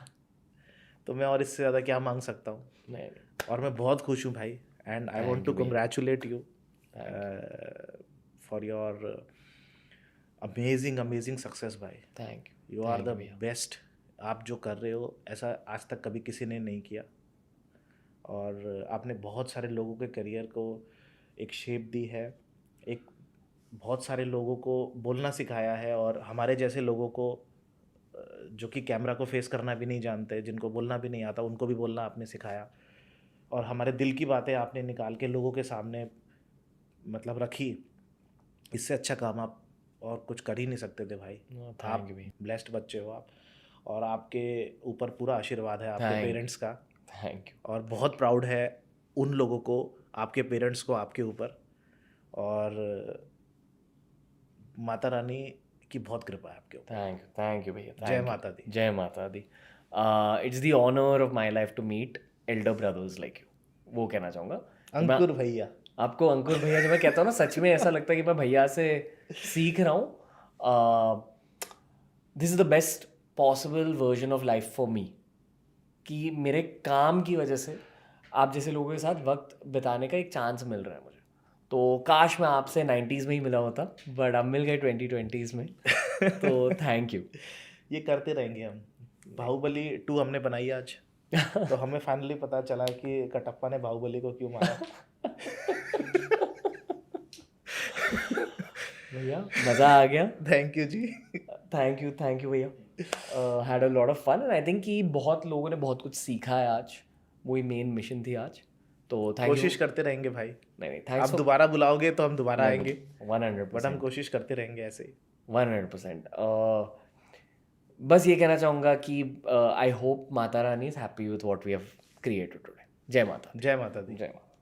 तो मैं और इससे ज़्यादा क्या मांग सकता हूँ? नहीं, और मैं बहुत खुश हूँ भाई, and I want to congratulate you for your amazing success भाई। Thank you. You are the best. आप जो कर रहे हो ऐसा आज तक कभी किसी ने नहीं किया। और आपने बहुत सारे लोगों के करियर को एक शेप दी है, एक बहुत सारे लोगों को बोलना सिखाया है, और हमारे जैसे लोगों को जो कि कैमरा को फेस करना भी नहीं जानते, जिनको बोलना भी नहीं आता, उनको भी बोलना आपने सिखाया, और हमारे दिल की बातें आपने निकाल के लोगों के सामने मतलब रखी। इससे अच्छा काम आप और कुछ कर ही नहीं सकते थे भाई। आप ब्लेस्ड बच्चे हो आप, और आपके ऊपर पूरा आशीर्वाद है आपके पेरेंट्स का। Thank you. और बहुत प्राउड है उन लोगों को, आपके पेरेंट्स को आपके ऊपर, और माता रानी की बहुत कृपा है आपके ऊपर। थैंक यू भैया। जय माता दी। जय माता दी। It's the honour of my life to meet elder brothers like you, वो कहना चाहूँगा। अंकुर भैया, आपको अंकुर भैया जब मैं कहता हूँ ना, सच में ऐसा लगता है कि मैं भैया से सीख रहा हूँ। This is the best possible version of life for me, कि मेरे काम की वजह से आप जैसे लोगों के साथ वक्त बिताने का एक चांस मिल रहा है मुझे। तो काश मैं आपसे 90s में ही मिला होता, बट अब मिल गए 2020s में। तो थैंक यू। ये करते रहेंगे हम। बाहुबली 2 हमने बनाई आज, तो हमें फाइनली पता चला कि कटप्पा ने बाहुबली को क्यों मारा। भैया मज़ा आ गया। थैंक यू जी। थैंक यू भैया। Had a lot of fun, and I think कि बहुत लोगों ने बहुत कुछ सीखा है आज, वही मेन मिशन थी आज। तो थैंक यू। कोशिश करते रहेंगे भाई। नहीं आप थैंक्स दोबारा बुलाओगे तो हम दोबारा आएंगे, 100%। बट हम कोशिश करते रहेंगे ऐसे ही। 100%। बस ये कहना चाहूँगा कि I hope Mata Rani is happy with what we have created today. जय माता। जय माता दी। जय माता।